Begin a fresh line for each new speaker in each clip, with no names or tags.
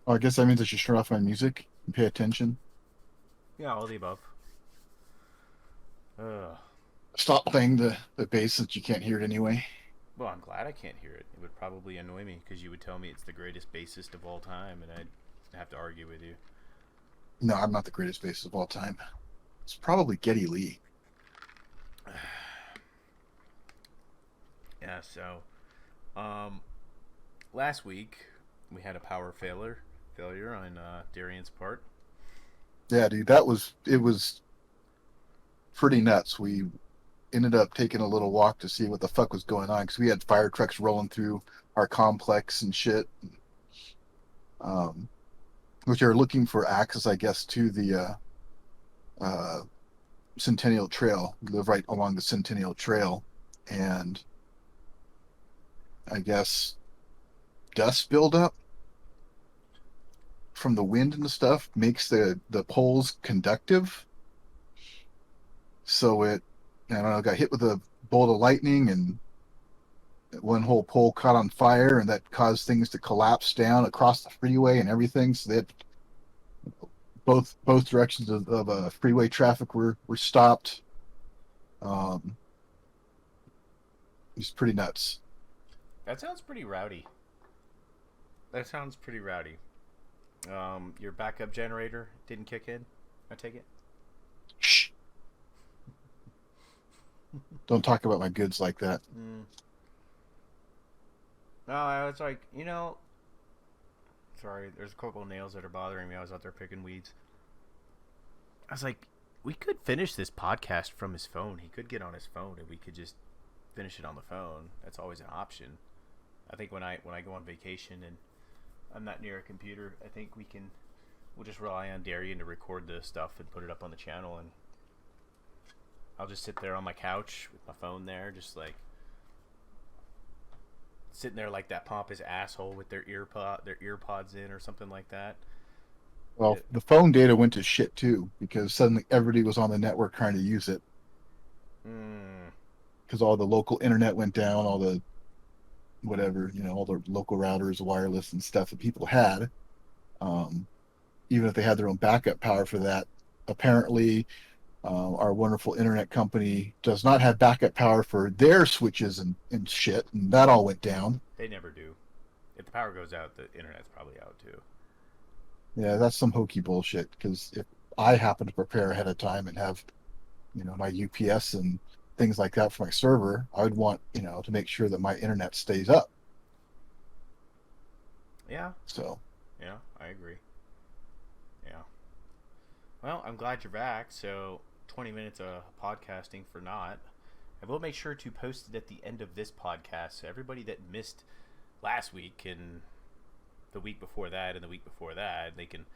Oh, I guess that means I should turn off my music and pay attention.
Yeah, all the above. Ugh.
Stop playing the bass since you can't hear it anyway.
Well, I'm glad I can't hear it. It would probably annoy me because you would tell me it's the greatest bassist of all time, and I'd have to argue with you.
No, I'm not the greatest bassist of all time. It's probably Geddy Lee.
Yeah. So, um, last week we had a power failure on Darian's part.
Yeah, dude, it was pretty nuts. We ended up taking a little walk to see what the fuck was going on because we had fire trucks rolling through our complex and shit, um, which are looking for access, I guess, to the uh, Centennial Trail. We live right along the Centennial Trail, and I guess dust buildup from the wind and stuff makes the poles conductive. So I don't know, got hit with a bolt of lightning and one whole pole caught on fire, and that caused things to collapse down across the freeway and everything. So that both directions of freeway traffic were stopped. Um, it was pretty nuts.
That sounds pretty rowdy. That sounds pretty rowdy. Your backup generator didn't kick in. I take it.
Shh! Don't talk about my goods like that.
Mm. No, I was like, sorry. There's a couple of nails that are bothering me. I was out there picking weeds. I was like, we could finish this podcast from his phone. He could get on his phone, and we could just finish it on the phone. That's always an option. I think when I go on vacation and I'm not near a computer, I think we'll just rely on Darian to record the stuff and put it up on the channel, and I'll just sit there on my couch with my phone there, just like sitting there like that pompous asshole with their earpods in or something like that.
Well,
It,
the phone data went to shit too because suddenly everybody was on the network trying to use it
mm,
because all the local internet went down, all the whatever, all the local routers, wireless and stuff that people had. Um, Even if they had their own backup power for that, apparently our wonderful internet company does not have backup power for their switches and shit, and that all went down.
they never do. If the power goes out, the internet's probably out too.
Yeah, that's some hokey bullshit. Because if I happen to prepare ahead of time and have, my UPS and things like that for my server, I would want, to make sure that my internet stays up.
Yeah,
So,
yeah, I agree. Yeah. Well, I'm glad you're back. So, 20 minutes of podcasting for not. I will make sure to post it at the end of this podcast. So, everybody that missed last week and the week before that and the week before that, they can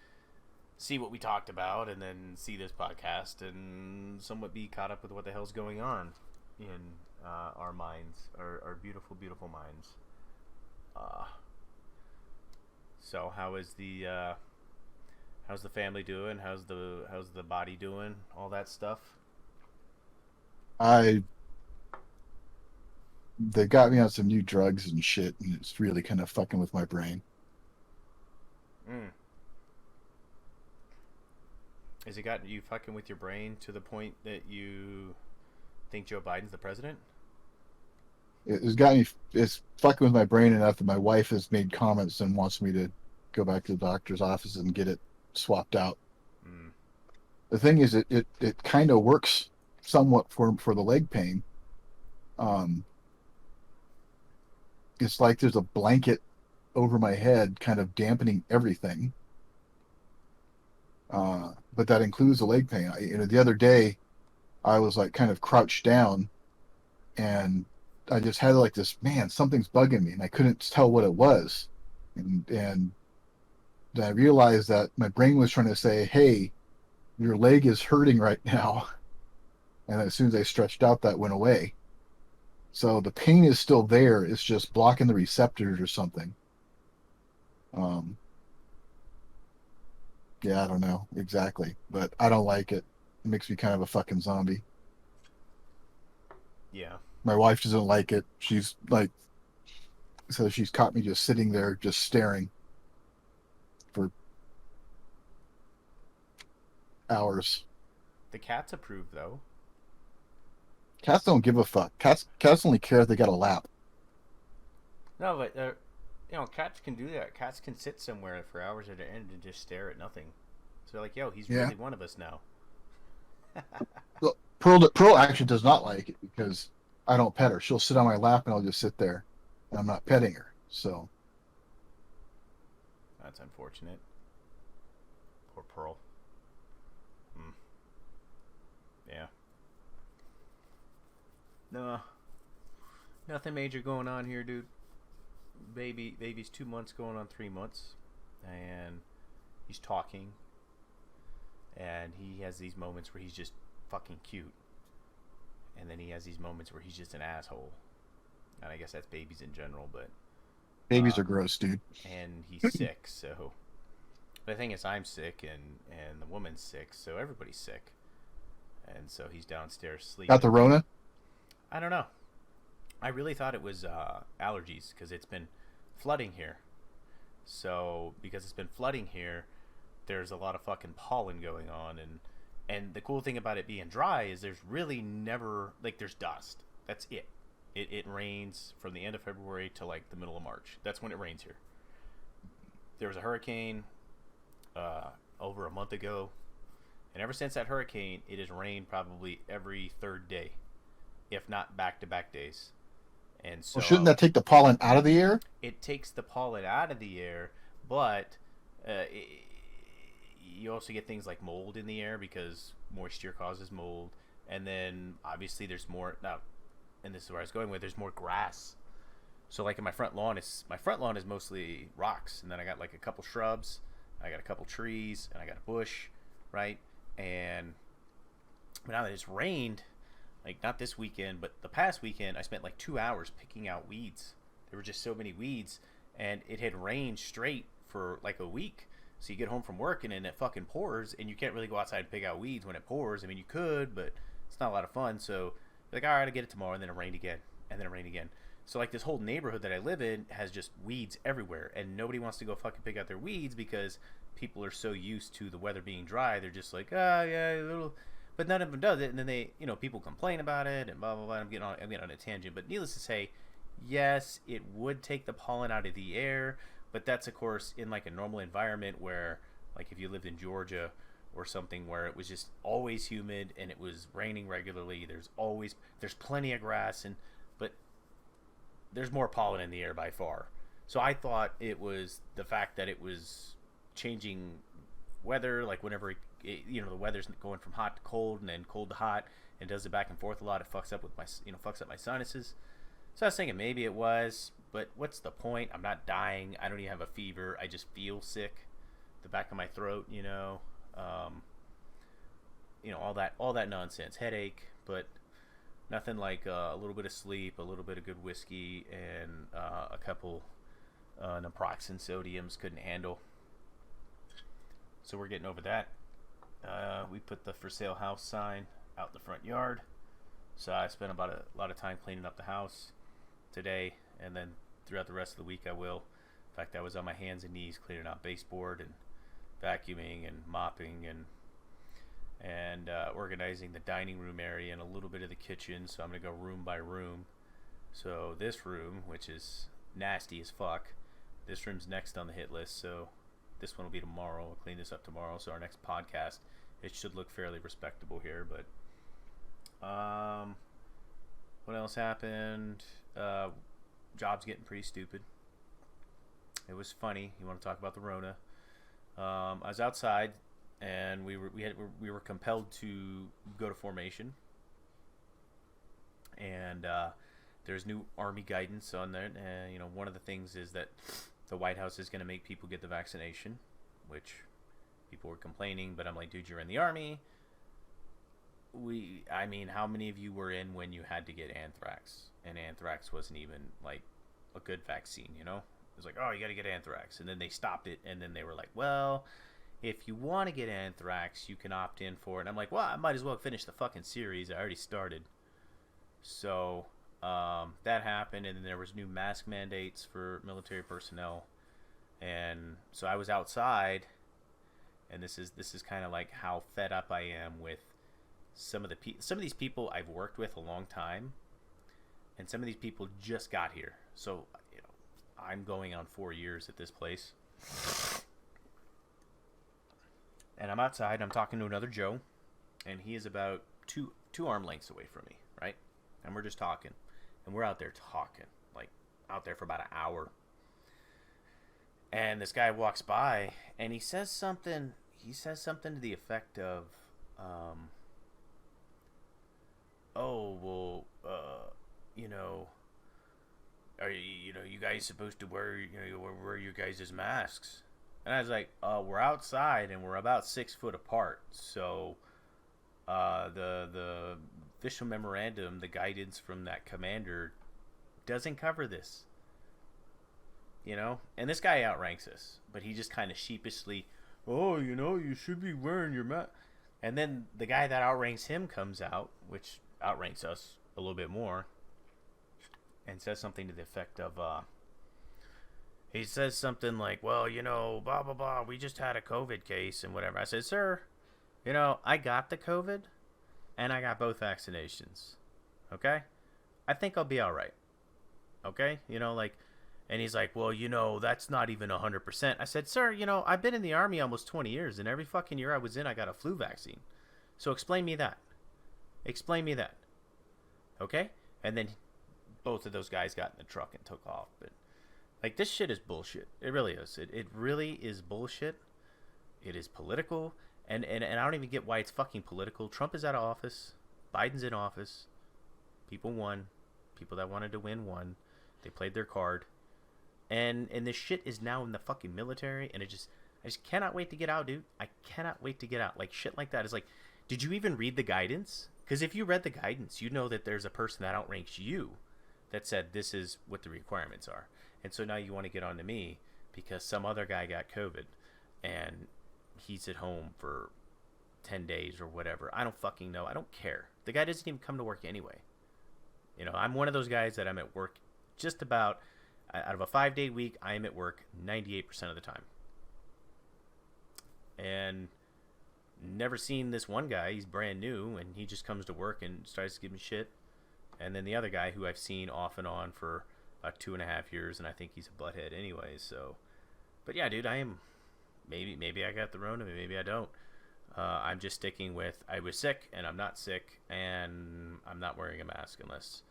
see what we talked about and then see this podcast and somewhat be caught up with what the hell's going on in our minds, our beautiful, beautiful minds. Uh, so, how's the family doing? How's the body doing? All that stuff.
I they got me on some new drugs and shit, and it's really kind of fucking with my brain.
Mm. Has it gotten you fucking with your brain to the point that you think Joe Biden's the president?
It's got me. It's fucking with my brain enough that my wife has made comments and wants me to go back to the doctor's office and get it swapped out.
Mm.
The thing is, it kind of works somewhat for the leg pain. Um, it's like there's a blanket over my head, kind of dampening everything. But that includes the leg pain. The other day, I was like kind of crouched down, and I just had like this, man, something's bugging me, and I couldn't tell what it was. And then I realized that my brain was trying to say, "Hey, your leg is hurting right now." And as soon as I stretched out, that went away. So the pain is still there. It's just blocking the receptors or something. Um, yeah, I don't know exactly, but I don't like it. It makes me kind of a fucking zombie.
Yeah.
My wife doesn't like it. She's like, so she's caught me just sitting there, just staring for hours.
The cats approve though.
Cats don't give a fuck. Cats only care if they got a lap.
No, but cats can do that. Cats can sit somewhere for hours at a end and just stare at nothing. So they're like, yo, he's
Yeah.
really one of us now.
Well, Pearl actually does not like it because I don't pet her. She'll sit on my lap and I'll just sit there, and I'm not petting her. So
That's unfortunate. Poor Pearl. Hmm. Yeah. No, nothing major going on here, dude. Baby's 2 months going on 3 months, and he's talking, and he has these moments where he's just fucking cute, and then he has these moments where he's just an asshole. And I guess that's babies in general, but
babies
uh,
are gross, dude.
and he's sick, so. But the thing is, I'm sick, and the woman's sick, so everybody's sick, and so he's downstairs sleeping.
Got the Rona?
I don't know. I really thought it was allergies because it's been flooding here. So because it's been flooding here, there's a lot of fucking pollen going on, and the cool thing about it being dry is there's really never like there's dust. That's it. It rains from the end of February to like the middle of March. That's when it rains here. There was a hurricane over a month ago, and ever since that hurricane, it has rained probably every third day, if not back-to-back days. And so
Well, shouldn't that take the pollen out of the air?
it takes the pollen out of the air, but you also get things like mold in the air because moisture causes mold, and then obviously there's more now, and this is where I was going with. There's more grass. So like in my front lawn is mostly rocks, and then I got like a couple shrubs, I got a couple trees, and I got a bush, right? And now that it's rained, like not this weekend, but the past weekend, I spent like 2 hours picking out weeds. There were just so many weeds, and it had rained straight for like a week. So you get home from work and then it fucking pours, and you can't really go outside and pick out weeds when it pours. I mean, you could, but it's not a lot of fun. So you're like, all right, I'll get it tomorrow, and then it rained again, and then it rained again. So like this whole neighborhood that I live in has just weeds everywhere, and nobody wants to go fucking pick out their weeds because people are so used to the weather being dry. They're just like, oh yeah, a little, but none of them does it, and then they, people complain about it and blah blah blah. I'm getting on a tangent, but needless to say, yes, it would take the pollen out of the air, but that's of course in like a normal environment where, like if you lived in Georgia or something where it was just always humid and it was raining regularly. There's plenty of grass, and but there's more pollen in the air by far. So I thought it was the fact that it was changing weather, like whenever the weather's going from hot to cold and then cold to hot, and does it back and forth a lot. It fucks up with my fucks up my sinuses. So I was thinking maybe it was, but what's the point? I'm not dying. I don't even have a fever. I just feel sick, the back of my throat, all that nonsense, headache, but nothing like a little bit of sleep, a little bit of good whiskey, and a couple naproxen sodiums couldn't handle. So we're getting over that. We put the for sale house sign out the front yard. So I spent about a lot of time cleaning up the house today, and then throughout the rest of the week I will. In fact, I was on my hands and knees cleaning out baseboard and vacuuming and mopping and organizing the dining room area and a little bit of the kitchen. So I'm going to go room by room. So this room, which is nasty as fuck, this room's next on the hit list. So this one will be tomorrow. We'll clean this up tomorrow. So our next podcast, it should look fairly respectable here. But what else happened? Job's getting pretty stupid. It was funny. You want to talk about the Rona? I was outside, and we were compelled to go to formation, and there's new Army guidance on there. And one of the things is that the White House is going to make people get the vaccination, which people were complaining, but I'm like, dude, you're in the Army. How many of you were in when you had to get anthrax? And anthrax wasn't even like a good vaccine, It was like, oh, you got to get anthrax. And then they stopped it, and then they were like, well, if you want to get anthrax, you can opt in for it. And I'm like, well, I might as well finish the fucking series. I already started. So that happened, and then there was new mask mandates for military personnel. And so I was outside, and this is kind of like how fed up I am with some of these people I've worked with a long time, and some of these people just got here. So, I'm going on 4 years at this place, and I'm outside. I'm talking to another Joe, and he is about two arm lengths away from me, right? And we're just talking, and we're out there talking, like out there for about an hour. And this guy walks by, and he says something. He says something to the effect of, "Oh, well, you know, are you guys supposed to wear your guys' masks?" And I was like, "We're outside, and we're about 6 foot apart, so the official memorandum, the guidance from that commander, doesn't cover this." And this guy outranks us, but he just kind of sheepishly, "Oh, you should be wearing your mask." And then the guy that outranks him comes out, which outranks us a little bit more, and says something to the effect of, he says something like, "Well, blah, blah, blah, we just had a COVID case and whatever." I said, "Sir, I got the COVID, and I got both vaccinations, okay? I think I'll be all right, okay?" And he's like, "Well, that's not even 100%. I said, "Sir, I've been in the Army almost 20 years, and every fucking year I was in, I got a flu vaccine. So explain me that. Explain me that. Okay?" And then both of those guys got in the truck and took off. But, this shit is bullshit. It really is. It really is bullshit. It is political. And I don't even get why it's fucking political. Trump is out of office. Biden's in office. People won. People that wanted to win won. They played their card. And this shit is now in the fucking military, and I just cannot wait to get out, dude. I cannot wait to get out. Shit like that is like, did you even read the guidance? Because if you read the guidance, you know that there's a person that outranks you that said this is what the requirements are. And so now you want to get on to me because some other guy got COVID, and he's at home for 10 days or whatever. I don't fucking know. I don't care. The guy doesn't even come to work anyway. I'm one of those guys that I'm at work just about... Out of a 5-day week, I am at work 98% of the time. And never seen this one guy. He's brand new, and he just comes to work and starts to give me shit. And then the other guy who I've seen off and on for about 2.5 years, and I think he's a butthead anyway. So, but yeah, dude, I am... Maybe I got the Rona, maybe I don't. I'm just sticking with, I was sick, and I'm not sick, and I'm not wearing a mask unless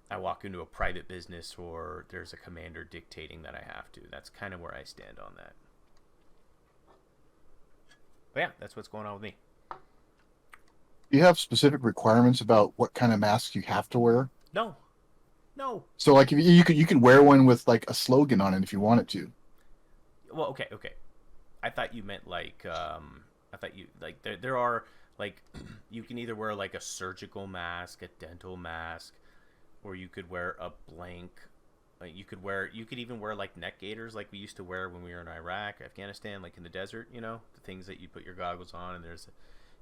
I walk into a private business or there's a commander dictating that I have to. That's kind of where I stand on that. But yeah, that's what's going on with me.
Do you have specific requirements about what kind of mask you have to wear?
No.
So, if you could wear one with a slogan on it if you wanted to.
Well, okay. I thought you meant there are you can either wear a surgical mask, a dental mask, or you could wear a blank. You could even wear neck gaiters like we used to wear when we were in Iraq, Afghanistan, in the desert. The things that you put your goggles on, and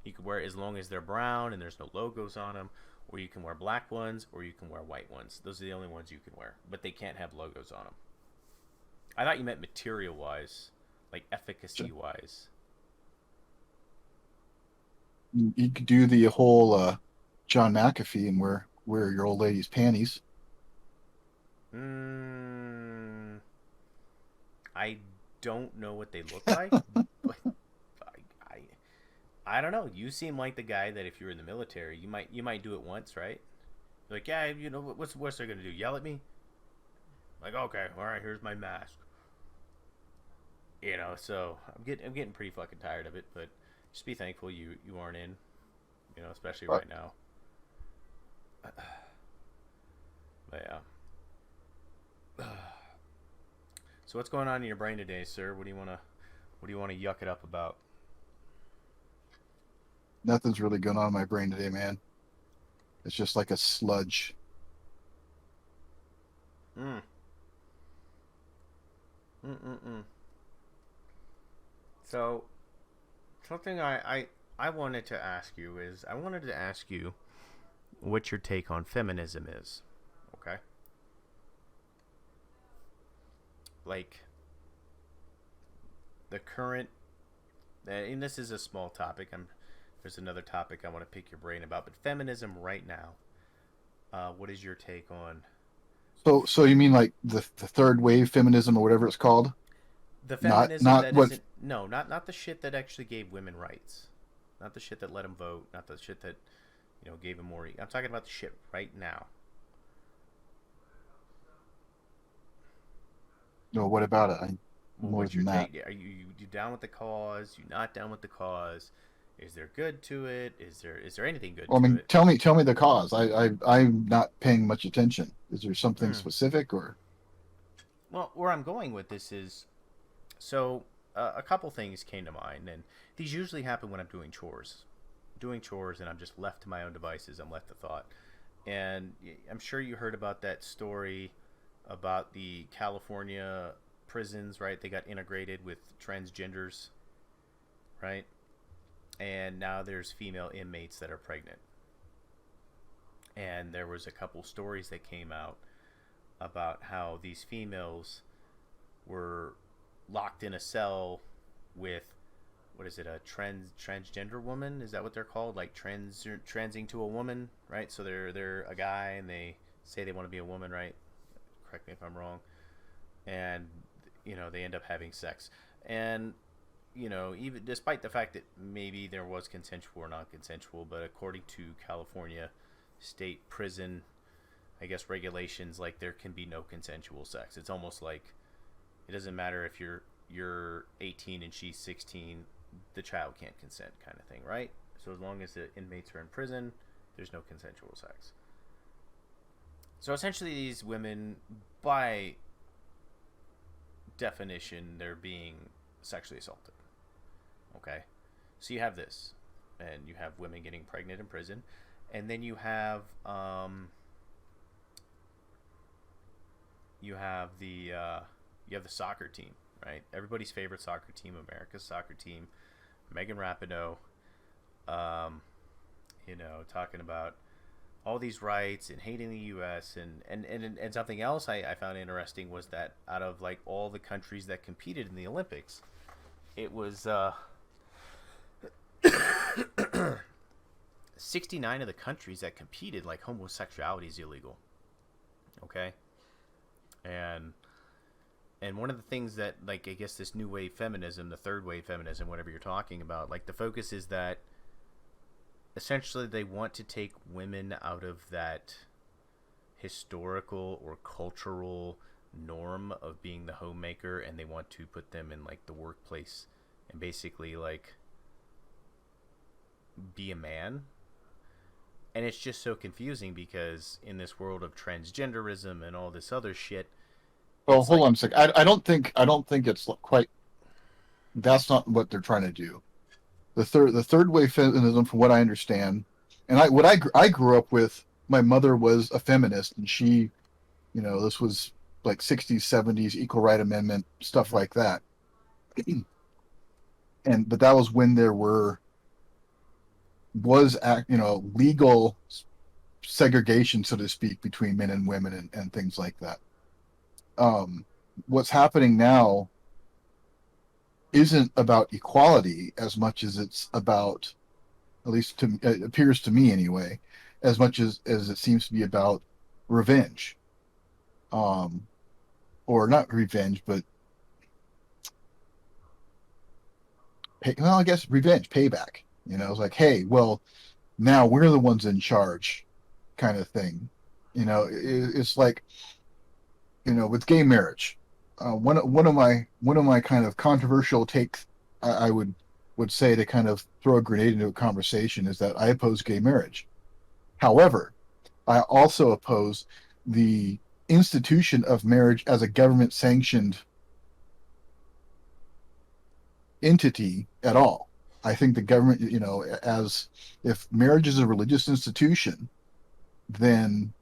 you could wear as long as they're brown and there's no logos on them, or you can wear black ones, or you can wear white ones. Those are the only ones you can wear, but they can't have logos on them. I thought you meant material wise, efficacy wise.
You could do the whole John McAfee and wear your old lady's panties.
I don't know what they look like, but I don't know. You seem like the guy that if you're in the military, you might do it once, right? You're like, yeah, what's they gonna do? Yell at me? Okay, all right, here's my mask. So I'm getting pretty fucking tired of it, but just be thankful you aren't in, especially right now. But yeah. So what's going on in your brain today, sir? What do you want to yuck it up about?
Nothing's really going on in my brain today, man. It's just like a sludge.
So something I wanted to ask you is what your take on feminism is. Okay? The and this is a small topic. There's another topic I want to pick your brain about, but feminism right now. What is your take on
So you mean like the third wave feminism or whatever it's called?
the
Not
feminism
not
that
what?
isn't not the shit that actually gave women rights, not the shit that let them vote, not the shit that gave them more. I'm talking about the shit right now.
No, what about it?
Well,
More
what's your
than that.
take? Are you down with the cause? You not down with the cause? Is there good to it? Is there anything good
Well, I
to
mean,
it?
tell me the cause. I'm not paying much attention. Is there something
Hmm.
specific or?
Well, where I'm going with this is so a couple things came to mind, and these usually happen when I'm doing chores, and I'm just left to my own devices. I'm left to thought, and I'm sure you heard about that story about the California prisons, right? They got integrated with transgenders, right? And now there's female inmates that are pregnant. And there was a couple stories that came out about how these females were locked in a cell with what is it, a transgender woman? Is that what they're called? Like transing to a woman, right? So they're a guy and they say they want to be a woman, right? Correct me if I'm wrong. And they end up having sex. And even despite the fact that maybe there was consensual or non-consensual, but according to California state prison, I guess regulations, like there can be no consensual sex. It's almost like it doesn't matter if you're 18 and she's 16, the child can't consent, kind of thing, right? So as long as the inmates are in prison, there's no consensual sex. So essentially, these women, by definition, they're being sexually assaulted. Okay, so you have this, and you have women getting pregnant in prison, and then you have the soccer team, right? Everybody's favorite soccer team, America's soccer team, Megan Rapinoe, um, talking about all these rights and hating the U.S. and something else I found interesting was that out of like all the countries that competed in the Olympics, it was 69 of the countries that competed, like homosexuality is illegal. Okay, and one of the things that, like, I guess this new wave feminism, the third wave feminism, whatever you're talking about, like the focus is that essentially they want to take women out of that historical or cultural norm of being the homemaker, and they want to put them in like the workplace and basically like be a man. And it's just so confusing because in this world of transgenderism and all this other shit,
Well,
it's
hold
like,
on a sec. I don't think it's quite. That's not what they're trying to do. The third wave feminism, from what I understand, and I grew up with. My mother was a feminist, and she, this was like 60s, 70s, equal right amendment stuff
mm-hmm,
like that. But that was when there was legal segregation, so to speak, between men and women and things like that. Um, what's happening now isn't about equality as much as it's about, at least it appears to me anyway, as much as it seems to be about revenge, um, or not revenge, but I guess revenge, payback. It's like, hey, well, now we're the ones in charge, kind of thing. It's like, with gay marriage. One of my kind of controversial takes, I would say, to kind of throw a grenade into a conversation, is that I oppose gay marriage. However, I also oppose the institution of marriage as a government sanctioned entity at all. I think the government, as if marriage is a religious institution, then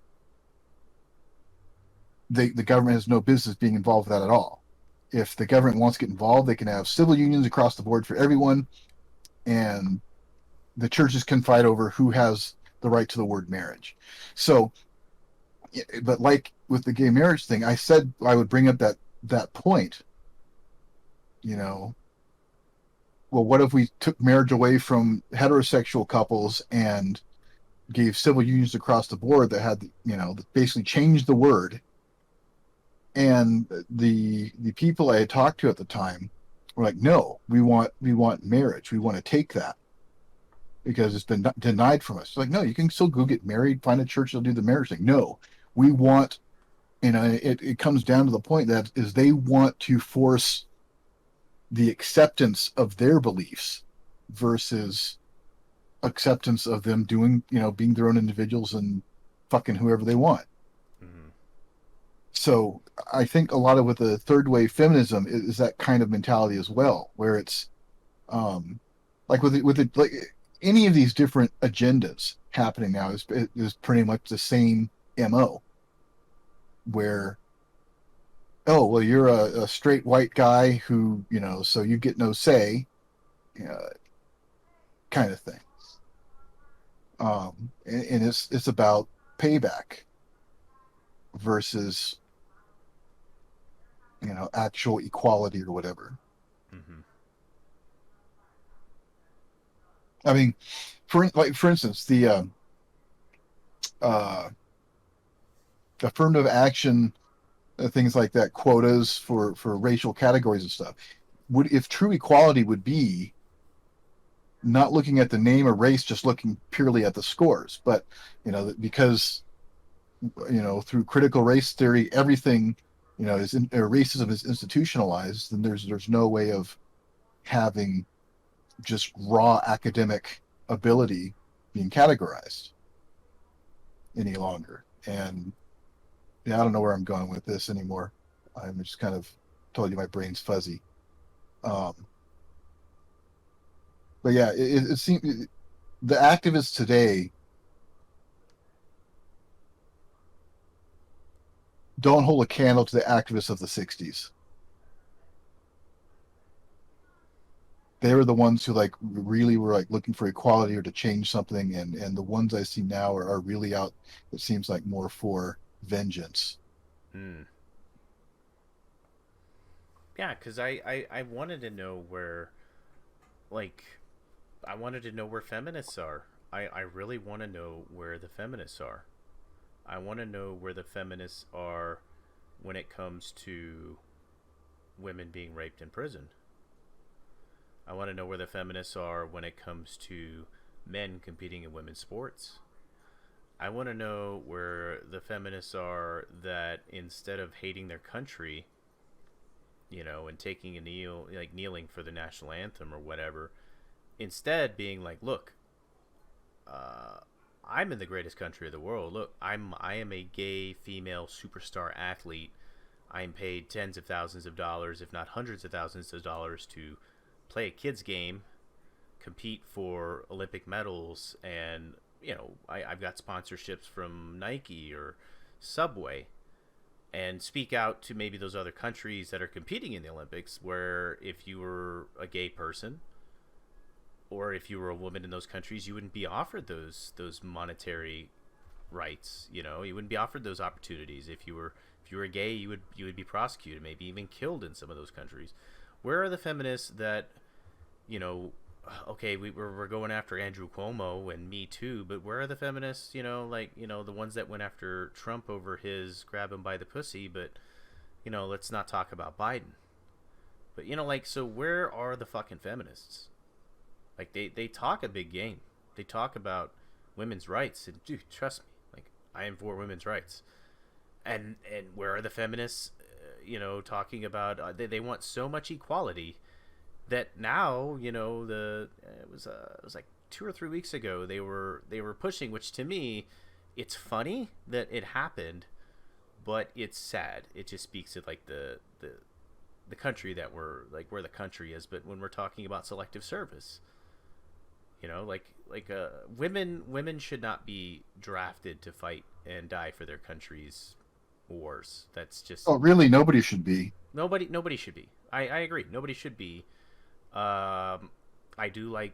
the government has no business being involved with that at all. If the government wants to get involved, they can have civil unions across the board for everyone, and the churches can fight over who has the right to the word marriage. So, but like with the gay marriage thing, I said I would bring up that point, you know, well, what if we took marriage away from heterosexual couples and gave civil unions across the board that had, basically changed the word? And the people I had talked to at the time were like, no, we want marriage. We want to take that because it's been denied from us. It's like, no, you can still go get married, find a church that'll do the marriage thing. No, we want, it comes down to the point that is they want to force the acceptance of their beliefs versus acceptance of them doing, being their own individuals and fucking whoever they want.
Mm-hmm.
So I think a lot of with the third wave feminism is that kind of mentality as well, where it's um, like like any of these different agendas happening now is pretty much the same MO, where oh well you're a straight white guy who so you get no say, uh, kind of thing. And it's about payback versus actual equality or whatever.
Mm-hmm.
I mean, for instance, the uh, affirmative action, things like that, quotas for racial categories and stuff. Would if true equality would be not looking at the name or race, just looking purely at the scores, but because through critical race theory, everything racism is institutionalized, then there's no way of having just raw academic ability being categorized any longer. And yeah, I don't know where I'm going with this anymore. I'm just kind of told you my brain's fuzzy. Um, but yeah, it seems the activists today don't hold a candle to the activists of the 60s. They were the ones who like really were like looking for equality or to change something, and the ones I see now are really out, it seems like, more for vengeance.
Mm. Yeah, because I wanted to know where, like, I wanted to know where feminists are. I really want to know where the feminists are. I want to know where the feminists are when it comes to women being raped in prison. I want to know where the feminists are when it comes to men competing in women's sports. I want to know where the feminists are that instead of hating their country, and taking a kneel, like kneeling for the national anthem or whatever, instead being like, look, uh, I'm in the greatest country of the world. Look, I am a gay female superstar athlete. I'm paid tens of thousands of dollars, if not hundreds of thousands of dollars, to play a kids game, compete for Olympic medals, and I've got sponsorships from Nike or Subway, and speak out to maybe those other countries that are competing in the Olympics, where if you were a gay person or if you were a woman in those countries, you wouldn't be offered those monetary rights. You wouldn't be offered those opportunities. If you were gay, you would be prosecuted, maybe even killed in some of those countries. Where are the feminists that, okay, we're going after Andrew Cuomo and Me Too, but where are the feminists, the ones that went after Trump over his grab him by the pussy, but, let's not talk about Biden. But, so where are the fucking feminists? Like, they talk a big game. They talk about women's rights, and dude, trust me, like, I am for women's rights. And where are the feminists, talking about, they want so much equality that now, it was like 2 or 3 weeks ago they were pushing, which to me, it's funny that it happened, but it's sad. It just speaks to like the country that we're like, where the country is. But when we're talking about selective service, women should not be drafted to fight and die for their country's wars. That's just
Oh, really? Nobody should be.
nobody should be. I agree. Nobody should be. I do like,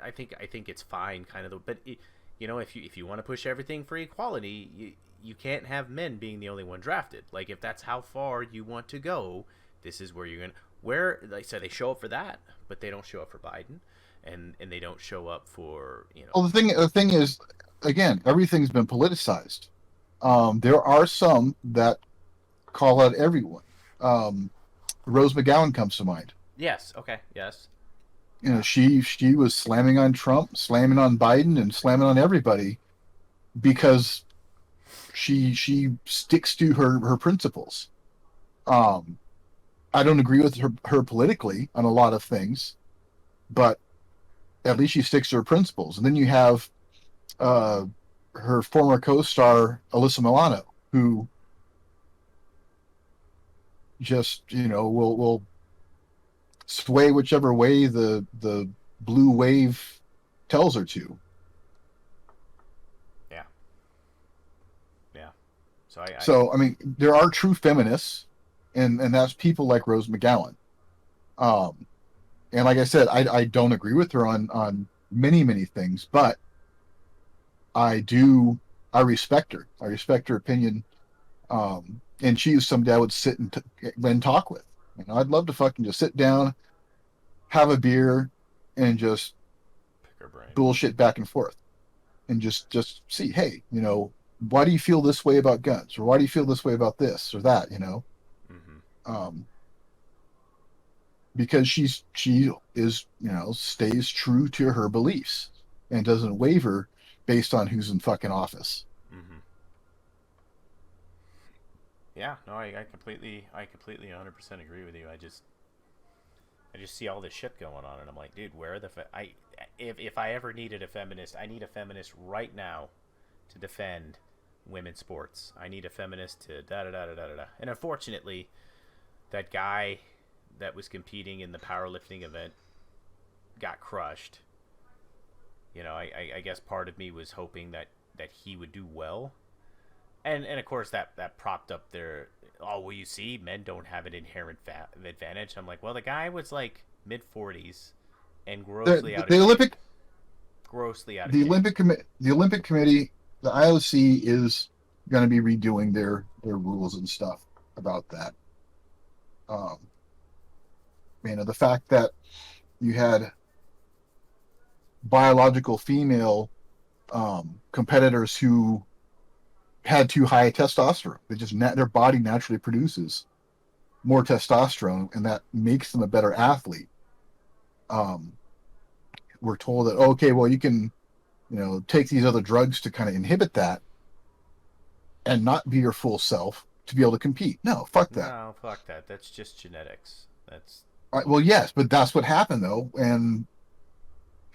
I think it's fine, kind of. But if you want to push everything for equality, you can't have men being the only one drafted. Like, if that's how far you want to go, this is where you're gonna. Where, like I said, they show up for that, but they don't show up for Biden, and they don't show up for
Well, the thing is, again, everything's been politicized. There are some that call out everyone. Um, Rose McGowan comes to mind.
Yes, okay, yes, yeah,
She was slamming on Trump, slamming on Biden, and slamming on everybody because she sticks to her principles. Um, I don't agree with her politically on a lot of things, but at least she sticks to her principles. And then you have uh, her former co-star Alyssa Milano, who just will sway whichever way the blue wave tells her to.
yeah, yeah. So I
So I mean, there are true feminists, and that's people like Rose McGowan. Um, and like I said, I don't agree with her on many things, but I do I respect her. I respect her opinion. And she's somebody I would sit and talk with. I'd love to fucking just sit down, have a beer, and just
pick her brain.
bullshit back and forth, and just see, hey, why do you feel this way about guns, or why do you feel this way about this or that,
Mm-hmm.
um, because she is stays true to her beliefs and doesn't waver based on who's in fucking office.
Mm-hmm. Yeah, no, I completely 100% agree with you. I just see all this shit going on, and I'm like, dude, where are the if I ever needed a feminist, I need a feminist right now to defend women's sports. I need a feminist to da da da da da da. And unfortunately, that guy that was competing in the powerlifting event got crushed. I guess part of me was hoping that he would do well, and of course that propped up their, oh, well, you see, men don't have an inherent advantage. I'm like, well, the guy was like mid 40s and grossly out of
The
shape.
Olympic
Grossly out of
the
shape.
Olympic Committee, the IOC is going to be redoing their rules and stuff about that. Um, the fact that you had biological female competitors who had too high testosterone. Their body naturally produces more testosterone, and that makes them a better athlete. Um, we're told that, okay, well, you can take these other drugs to kind of inhibit that and not be your full self to be able to compete. No, fuck that.
No, fuck that. That's just genetics. That's
All right, well, yes, but that's what happened though, and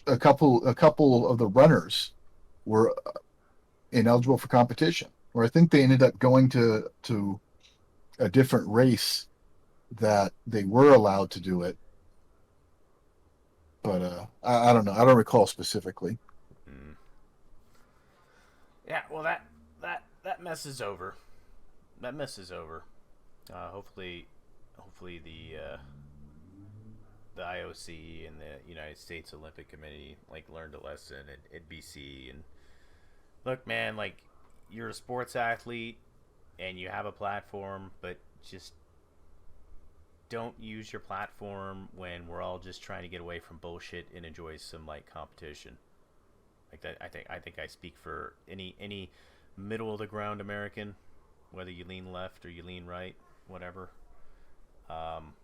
a couple of the runners were ineligible for competition, or I think they ended up going to a different race that they were allowed to do it, but I don't know. I don't recall specifically.
mm. Yeah. Well, that mess is over. That mess is over. Hopefully the IOC and the United States Olympic Committee like learned a lesson at BC. And look, man, like, you're a sports athlete and you have a platform, but just don't use your platform when we're all just trying to get away from bullshit and enjoy some like competition. Like that, I think I speak for any middle of the ground American, whether you lean left or you lean right, whatever. Um,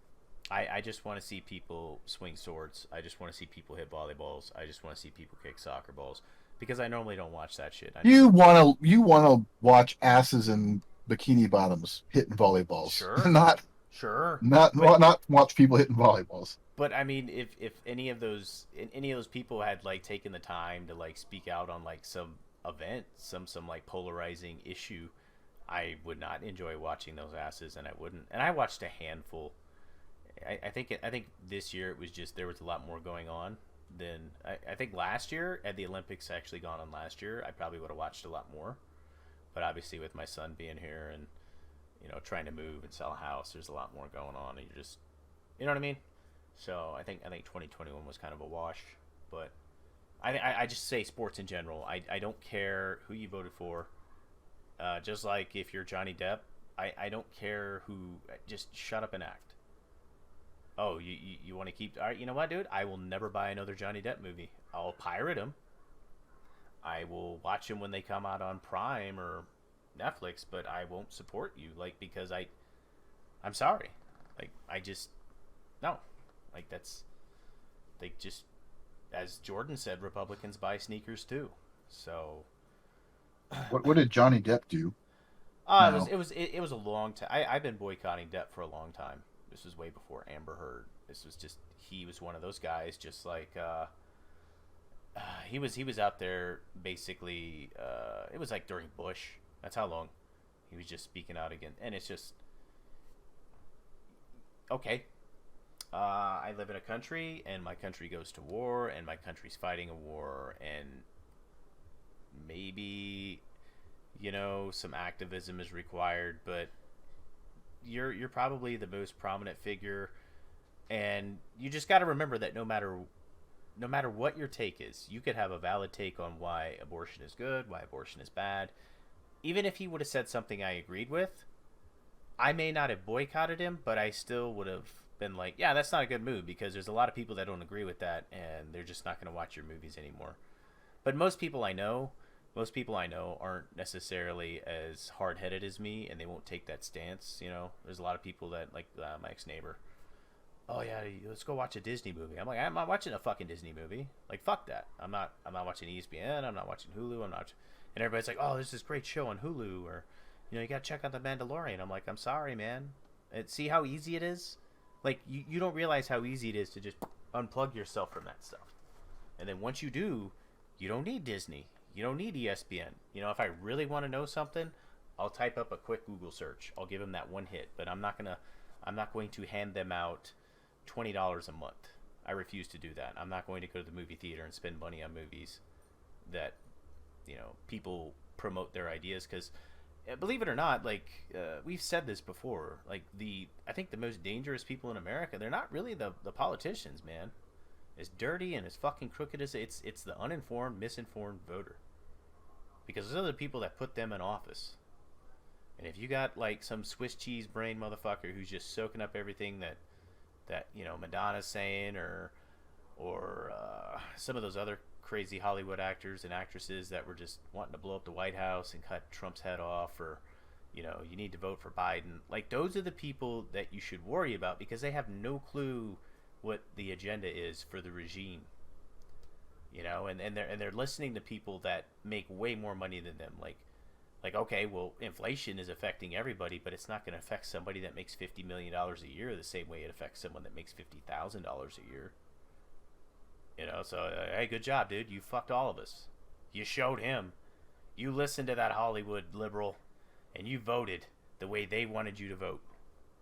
I just want to see people swing swords. I just want to see people hit volleyballs. I just want to see people kick soccer balls, because I normally don't watch that shit. I just
You wanna watch asses in bikini bottoms hitting volleyballs,
Sure,
not
sure,
not
but
not watch people hitting volleyballs.
I mean, if any of those people had like taken the time to like speak out on like some event, some like polarizing issue, I would not enjoy watching those asses, and I wouldn't. And I watched a handful. I think this year it was just, there was a lot more going on than I think last year. Had the Olympics actually gone on last year, I probably would have watched a lot more. But obviously, with my son being here and trying to move and sell a house, there's a lot more going on, and you're just, you know what I mean. So I think 2021 was kind of a wash, but I just say sports in general. I don't care who you voted for. Just like if you're Johnny Depp, I don't care who. Just shut up and act. Oh, you want to keep? All right, you know what, dude? I will never buy another Johnny Depp movie. I'll pirate them. I will watch them when they come out on Prime or Netflix, but I won't support you, like, because I'm sorry, like, I just no, like, that's, they just, as Jordan said, Republicans buy sneakers too. So
What did Johnny Depp do now?
it was a long time. I've been boycotting Depp for a long time. This was way before Amber Heard. This was just, he was one of those guys, just like he was out there basically. It was like during Bush. That's how long he was just speaking out again, and it's just okay. I live in a country, and my country goes to war, and my country's fighting a war, and maybe, some activism is required, but you're probably the most prominent figure, and you just got to remember that no matter what your take is, you could have a valid take on why abortion is good, why abortion is bad. Even if he would have said something I agreed with, I may not have boycotted him, but I still would have been like, yeah, that's not a good move, because there's a lot of people that don't agree with that, and they're just not going to watch your movies anymore. But most people I know aren't necessarily as hard-headed as me, and they won't take that stance. There's a lot of people that, like, my ex-neighbor. Oh yeah, let's go watch a Disney movie. I'm like, I'm not watching a fucking Disney movie. Like, fuck that. I'm not watching ESPN. I'm not watching Hulu. I'm not. And everybody's like, oh, there's this great show on Hulu, or, you gotta check out The Mandalorian. I'm like, I'm sorry, man. See how easy it is. Like, you don't realize how easy it is to just unplug yourself from that stuff. And then once you do, you don't need Disney. You don't need ESPN. If I really want to know something, I'll type up a quick Google search. I'll give them that one hit, but I'm not going to hand them out $20 a month. I refuse to do that. I'm not going to go to the movie theater and spend money on movies that, people promote their ideas, because, believe it or not, like, we've said this before, like, I think the most dangerous people in America, they're not really the politicians, man. As dirty and as fucking crooked as it's the uninformed, misinformed voter. Because those are the people that put them in office. And if you got, like, some Swiss cheese brain motherfucker who's just soaking up everything that Madonna's saying, or some of those other crazy Hollywood actors and actresses that were just wanting to blow up the White House and cut Trump's head off, or you need to vote for Biden. Like, those are the people that you should worry about, because they have no clue what the agenda is for the regime. And they're listening to people that make way more money than them. Like, okay, well, inflation is affecting everybody, but it's not going to affect somebody that makes $50 million a year the same way it affects someone that makes $50,000 a year. So, hey, good job, dude. You fucked all of us. You showed him. You listened to that Hollywood liberal, and you voted the way they wanted you to vote.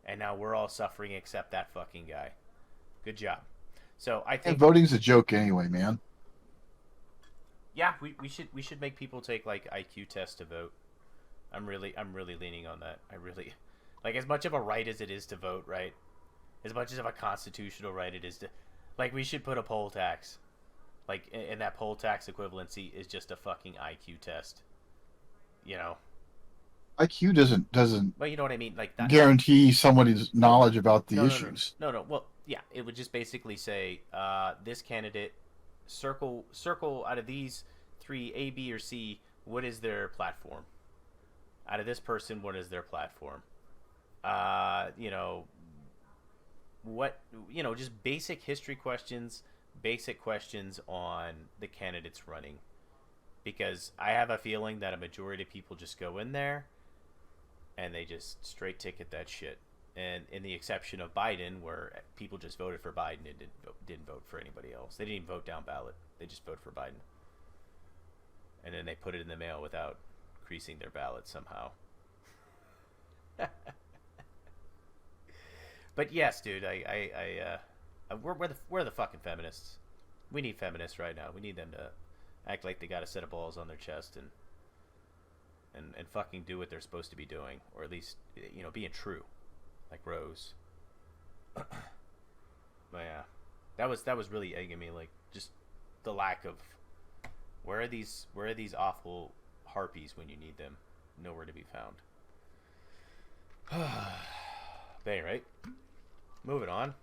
And now we're all suffering except that fucking guy. Good job. So I think,
And voting's a joke anyway, man.
yeah, we should make people take, like, IQ tests to vote. I'm really leaning on that. I really, like, as much of a right as it is to vote, right? As much as of a constitutional right it is to, like, we should put a poll tax. Like, and that poll tax equivalency is just a fucking IQ test.
IQ doesn't
But you know what I mean? Like, that.
guarantee somebody's knowledge about the
No, no, no,
issues.
no, no. Well, yeah, it would just basically say, this candidate, circle out of these three, A, B, or C, what is their platform? Out of this person, what is their platform? What, just basic history questions, basic questions on the candidates running. Because I have a feeling that a majority of people just go in there and they just straight ticket that shit. And in the exception of Biden, where people just voted for Biden and didn't vote for anybody else. They didn't even vote down ballot. They just voted for Biden. And then they put it in the mail without creasing their ballot somehow. But yes, dude, we're the fucking feminists. We need feminists right now. We need them to act like they got a set of balls on their chest and fucking do what they're supposed to be doing, or at least, being true, like Rose. But yeah, that was really egging me, like, just the lack of, where are these awful harpies when you need them? Nowhere to be found. But anyway, moving on.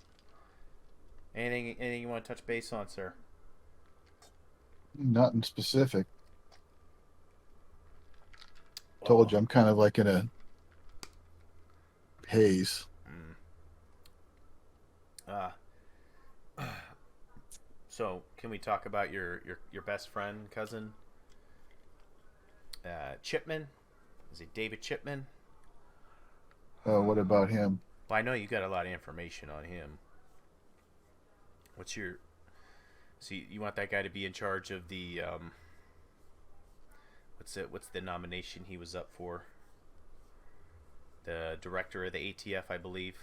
Anything you want to touch base on, sir?
Nothing specific. Told
Oh.
you I'm kind of like in a haze.
Mm. Uh, so can we talk about your best friend, cousin, Chipman? Is it David Chipman?
What about him?
Well, I know you got a lot of information on him. What's your So you want that guy to be in charge of the what's the nomination he was up for? The director of the ATF, I believe.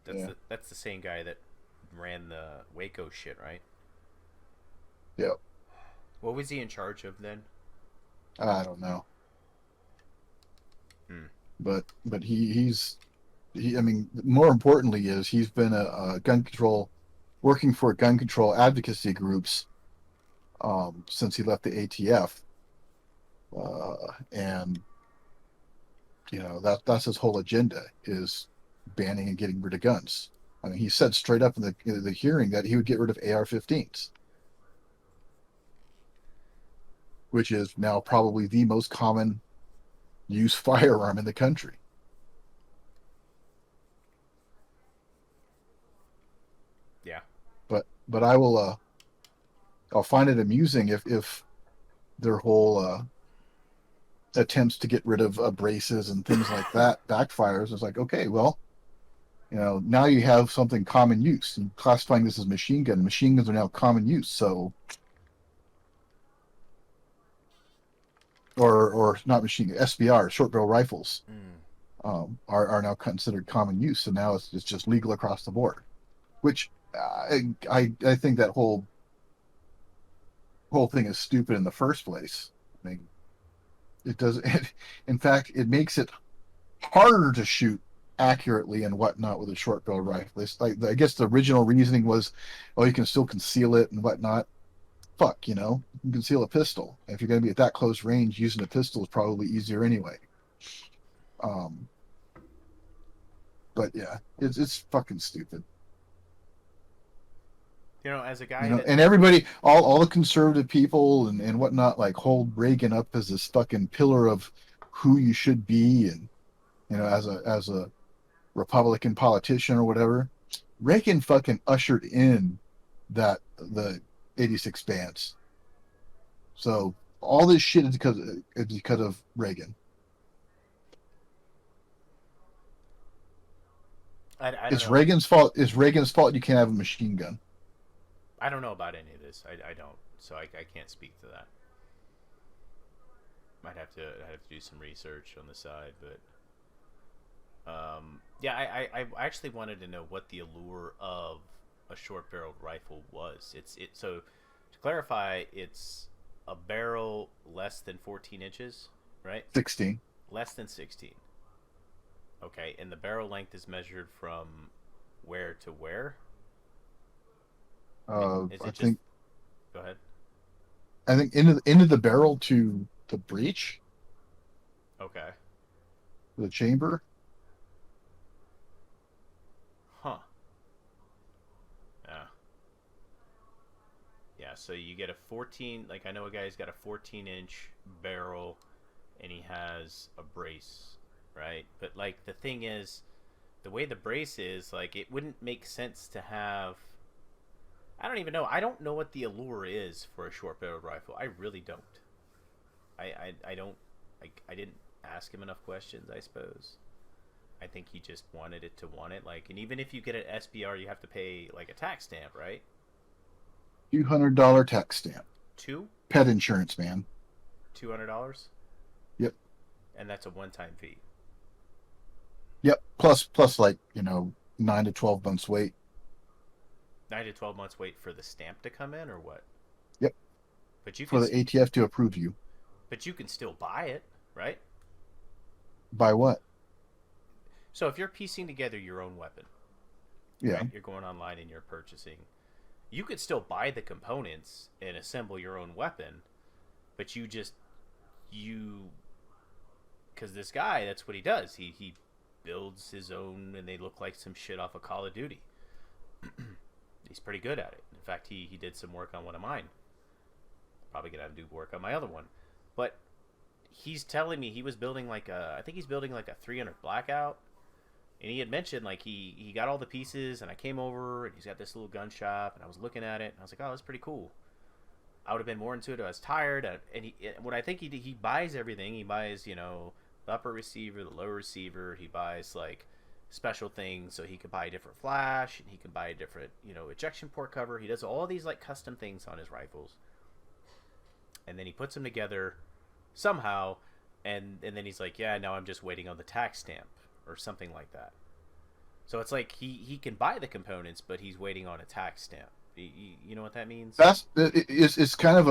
Yeah.
That's the same guy that ran the Waco shit, right?
Yeah.
What was he in charge of then?
I don't know.
Hmm.
But he. I mean, more importantly, is he's been a gun control, working for gun control advocacy groups since he left the ATF, and that's his whole agenda is banning and getting rid of guns. I mean, he said straight up in the hearing that he would get rid of AR-15s, which is now probably the most common use firearm in the country.
Yeah.
But I'll find it amusing if their whole attempts to get rid of braces and things like that backfires. It's like, okay, well, now you have something common use. And classifying this as machine gun. Machine guns are now common use, so or not machine SBR, short barrel rifles,
Mm.
are now considered common use. So now it's just legal across the board. Which I think that whole thing is stupid in the first place. I mean, it does. In fact, it makes it harder to shoot accurately and whatnot with a short barrel rifle. It's like, I guess the original reasoning was, oh, you can still conceal it and whatnot. Fuck, you can conceal a pistol. If you're going to be at that close range, using a pistol is probably easier anyway. Um, but yeah, it's fucking stupid.
As a guy that
And everybody, all the conservative people and whatnot, like hold Reagan up as this fucking pillar of who you should be, and as a Republican politician or whatever. Reagan fucking ushered in the '86 bans. So all this shit is because of Reagan.
I don't
It's
know.
Reagan's fault. It's Reagan's fault you can't have a machine gun.
I don't know about any of this. I don't. So I can't speak to that. I'd have to do some research on the side, but yeah, I actually wanted to know what the allure of a short barreled rifle was. So to clarify, it's a barrel less than 14 inches, right?
16.
Less than 16. Okay, and the barrel length is measured from where to where? Is
I
it just?
think
Go ahead.
into the barrel to the breech,
Okay.
the chamber.
Huh. Yeah. Yeah. So you get a 14. Like I know a guy's got a 14-inch barrel, and he has a brace, right? But like the thing is, the way the brace is, like it wouldn't make sense to have. I don't even know. I don't know what the allure is for a short barreled rifle. I really don't. I don't. I didn't ask him enough questions, I suppose. I think he just wanted it to want it. Like, and even if you get an SBR, you have to pay like a tax stamp, right?
$200 tax stamp.
Two,
Pet insurance, man.
$200,
Yep.
and that's a one-time fee.
Yep. Plus like 9 to 12 months wait.
9 to 12 months wait for the stamp to come in, or what?
Yep.
But you
For
can,
the ATF to approve you.
but you can still buy it, right?
By what?
So if you're piecing together your own weapon,
Yeah.
right? You're going online and you're purchasing. You could still buy the components and assemble your own weapon, but you because this guy, that's what he does. He builds his own, and they look like some shit off of Call of Duty. He's pretty good at it. In fact, he did some work on one of mine. Probably gonna have to do work on my other one. But he's telling me he was building like I think he's building like a 300 blackout. And he had mentioned like he got all the pieces, and I came over and he's got this little gun shop, and I was looking at it and I was like, oh, that's pretty cool. I would have been more into it. I was tired, and what I think he buys everything. He buys the upper receiver, the lower receiver. He buys like special things so he could buy a different flash, and he can buy a different ejection port cover. He does all these like custom things on his rifles, and then he puts them together somehow, and then he's like, yeah, now I'm just waiting on the tax stamp or something like that. So it's like he can buy the components, but he's waiting on a tax stamp. You know what that means?
It's kind of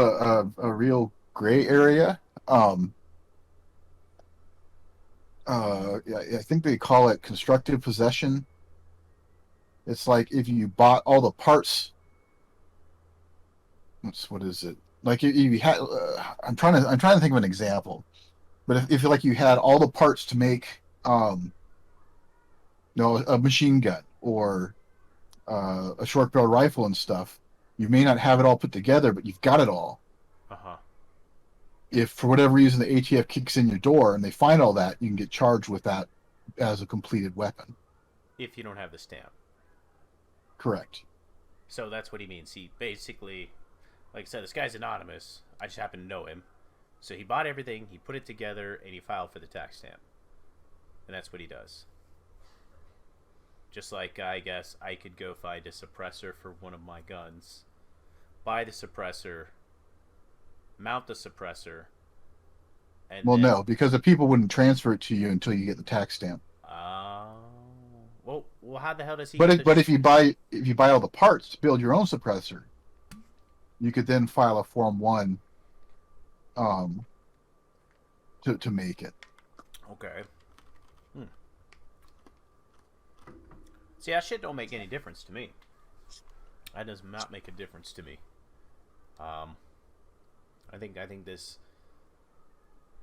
a real gray area. Yeah, I think they call it constructive possession. It's like if you bought all the parts. What is it? Like if you had, I'm trying to think of an example, but if like you had all the parts to make, a machine gun or a short barrel rifle and stuff, you may not have it all put together, but you've got it all.
Uh-huh.
If for whatever reason the ATF kicks in your door and they find all that, you can get charged with that as a completed weapon.
If you don't have the stamp.
Correct.
So that's what he means. He basically, like I said, this guy's anonymous. I just happen to know him. So he bought everything, he put it together, and he filed for the tax stamp. And that's what he does. Just like, I guess, I could go find a suppressor for one of my guns, buy the suppressor, mount the suppressor, and
no, because the people wouldn't transfer it to you until you get the tax stamp.
Well, how the hell does he?
But if you buy all the parts to build your own suppressor, you could then file a Form 1 to make it.
Okay. See, that shit don't make any difference to me. That does not make a difference to me. I think this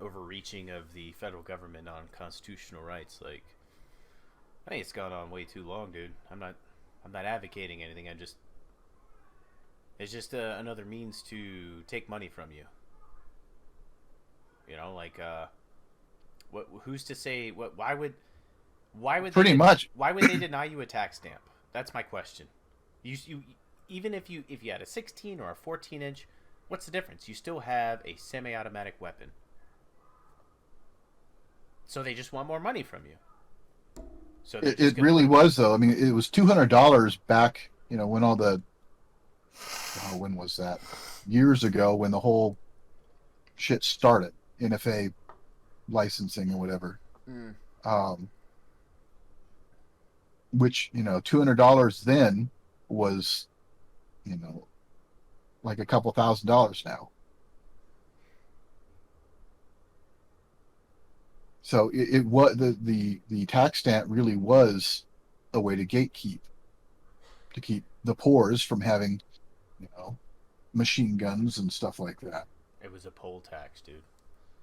overreaching of the federal government on constitutional rights, like, I think it's gone on way too long, dude. I'm not advocating anything. It's just another means to take money from you. Like, who's to say what? Why would
Pretty much.
Why would they deny you a tax stamp? That's my question. You even if you had a 16 or a 14-inch, what's the difference? You still have a semi-automatic weapon. So they just want more money from you. So
it really was, though. I mean, it was $200 back. When all the when was that? Years ago, when the whole shit started, NFA licensing or whatever. Which $200 then was like a couple $1,000s now. So it was the tax stamp really was a way to gatekeep, to keep the poors from having machine guns and stuff like that.
It was a poll tax, dude.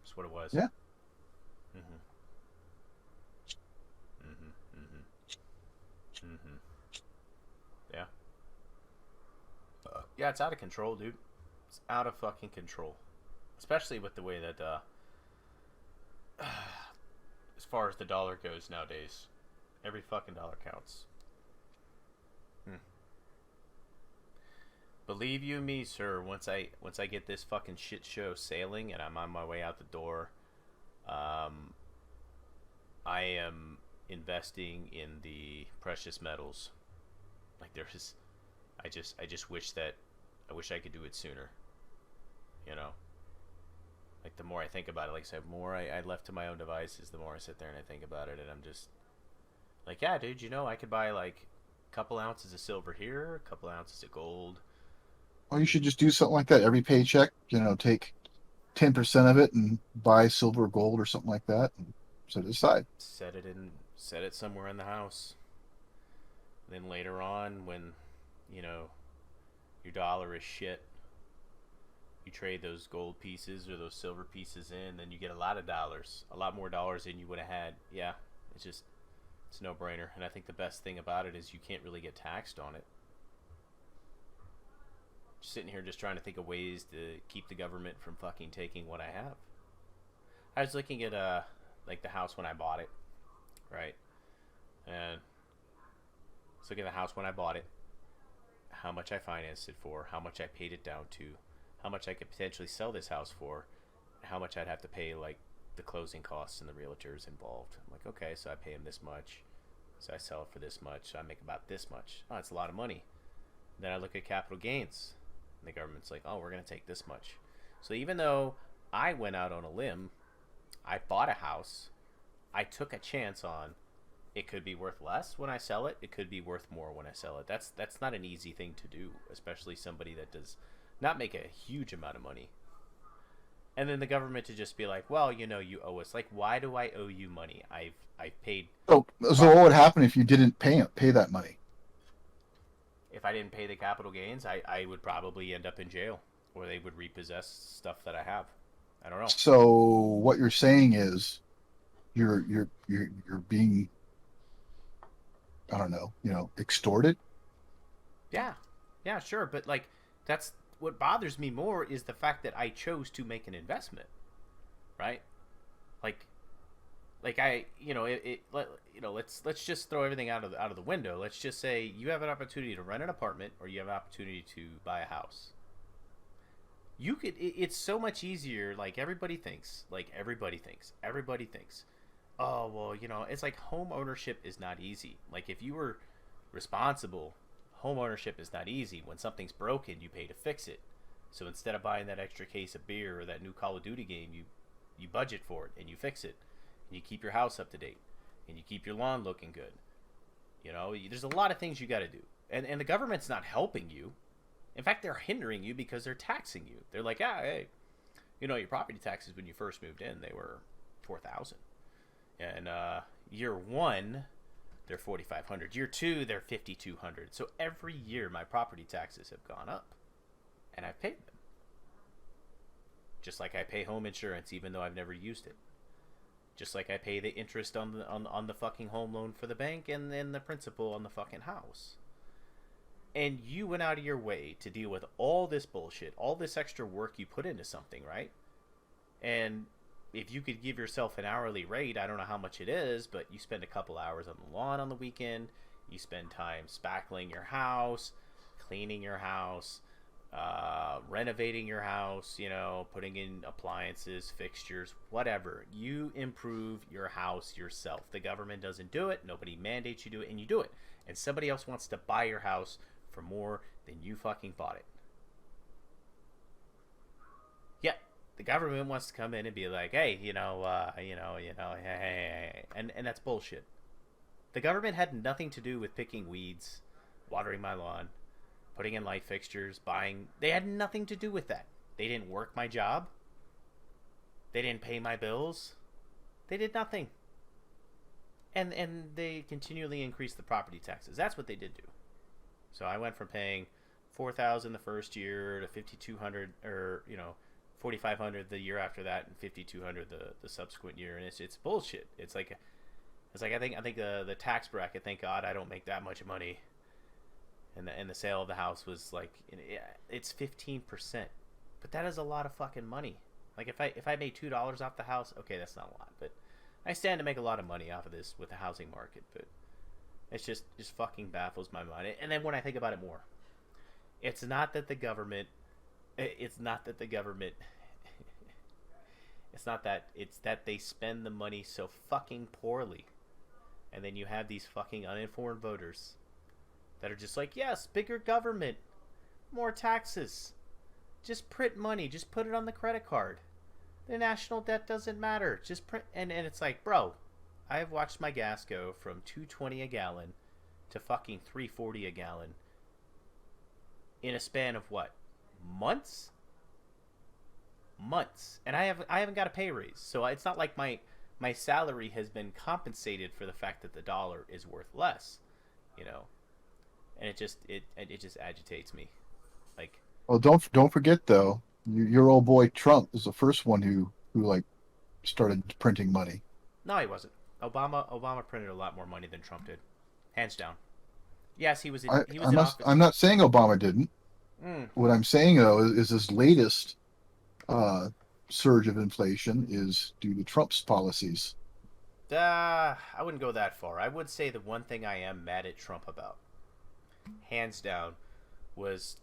That's what it was.
Yeah.
Yeah. Yeah, it's out of control, dude. It's out of fucking control. Especially with the way that, as far as the dollar goes nowadays, every fucking dollar counts. Believe you me, sir, once I get this fucking shit show sailing and I'm on my way out the door, I am investing in the precious metals. Like I just wish I could do it sooner. Like the more I think about it, like I said, more I left to my own devices, the more I sit there and I think about it, and I'm just like, yeah, dude, I could buy like a couple ounces of silver here, a couple ounces of gold.
Well, you should just do something like that. Every paycheck, take 10% of it and buy silver or gold or something like that and set it aside.
Set it somewhere in the house. Then later on, when your dollar is shit, you trade those gold pieces or those silver pieces in, then you get a lot more dollars than you would have had. Yeah, it's a no-brainer. And I think the best thing about it is you can't really get taxed on it. sitting here just trying to think of ways to keep the government from fucking taking what I have. I was looking at like the house when I bought it, right? And let's look at the house when I bought it, how much I financed it for, how much I paid it down to, how much I could potentially sell this house for, and how much I'd have to pay, like, the closing costs and the realtors involved. I'm like, okay, so I pay him this much, so I sell it for this much, so I make about this much. Oh, that's a lot of money. Then I look at capital gains, and the government's like, oh, we're going to take this much. So even though I went out on a limb, I bought a house, I took a chance on it could be worth less when I sell it. It could be worth more when I sell it. That's not an easy thing to do, especially somebody that does not make a huge amount of money. And then the government to just be like, well, you know, you owe us. Like, why do I owe you money? I've paid.
So what would happen if you didn't pay that money?
If I didn't pay the capital gains, I would probably end up in jail, or they would repossess stuff that I have. I don't know.
So what you're saying is you're being, I don't know, extorted?
Yeah, yeah, sure, but like that's what bothers me more is the fact that I chose to make an investment, right? Like, I, let's just throw everything out of the window. Let's just say you have an opportunity to rent an apartment, or you have an opportunity to buy a house. You could. It's so much easier. Like everybody thinks. Oh well, it's like home ownership is not easy. Like if you were responsible, home ownership is not easy. When something's broken, you pay to fix it. So instead of buying that extra case of beer or that new Call of Duty game, you budget for it and you fix it. And you keep your house up to date and you keep your lawn looking good. There's a lot of things you got to do. And the government's not helping you. In fact, they're hindering you because they're taxing you. They're like, hey, your property taxes when you first moved in, they were $4,000. And year one, they're $4,500. Year two, they're $5,200. So every year, my property taxes have gone up, and I've paid them. Just like I pay home insurance, even though I've never used it. Just like I pay the interest on the fucking home loan for the bank, and then the principal on the fucking house. And you went out of your way to deal with all this bullshit, all this extra work you put into something, right? And if you could give yourself an hourly rate, I don't know how much it is, but you spend a couple hours on the lawn on the weekend, you spend time spackling your house, cleaning your house, renovating your house, putting in appliances, fixtures, whatever. You improve your house yourself. The government doesn't do it, nobody mandates you do it, and you do it. And somebody else wants to buy your house for more than you fucking bought it. Yeah, the government wants to come in and be like, hey, hey, and that's bullshit. The government had nothing to do with picking weeds, watering my lawn, putting in light fixtures, buying. They had nothing to do with that. They didn't work my job. They didn't pay my bills. They did nothing. And they continually increased the property taxes. That's what they did do. So I went from paying $4,000 the first year to $5,200, or $4,500 the year after that, and $5,200 the subsequent year, and it's bullshit. It's like I think the tax bracket. Thank God I don't make that much money. And the sale of the house was like it's 15%, but that is a lot of fucking money. Like if I made $2 off the house, okay, that's not a lot, but I stand to make a lot of money off of this with the housing market, but. It's just fucking baffles my mind. And then when I think about it more, it's not that it's that they spend the money so fucking poorly. And then you have these fucking uninformed voters that are just like, yes, bigger government, more taxes, just print money, just put it on the credit card. The national debt doesn't matter, just print. And it's like, bro, I have watched my gas go from $2.20 a gallon to fucking $3.40 a gallon in a span of what? Months? And I haven't got a pay raise. So it's not like my salary has been compensated for the fact that the dollar is worth less, And it just agitates me. Like,
well, don't forget though, your old boy Trump is the first one who like started printing money.
No, he wasn't. Obama printed a lot more money than Trump did, hands down. Yes, he was in office.
I'm not saying Obama didn't.
Mm.
What I'm saying though is this latest uh, surge of inflation is due to Trump's policies.
I wouldn't go that far. I would say the one thing I am mad at Trump about, hands down, was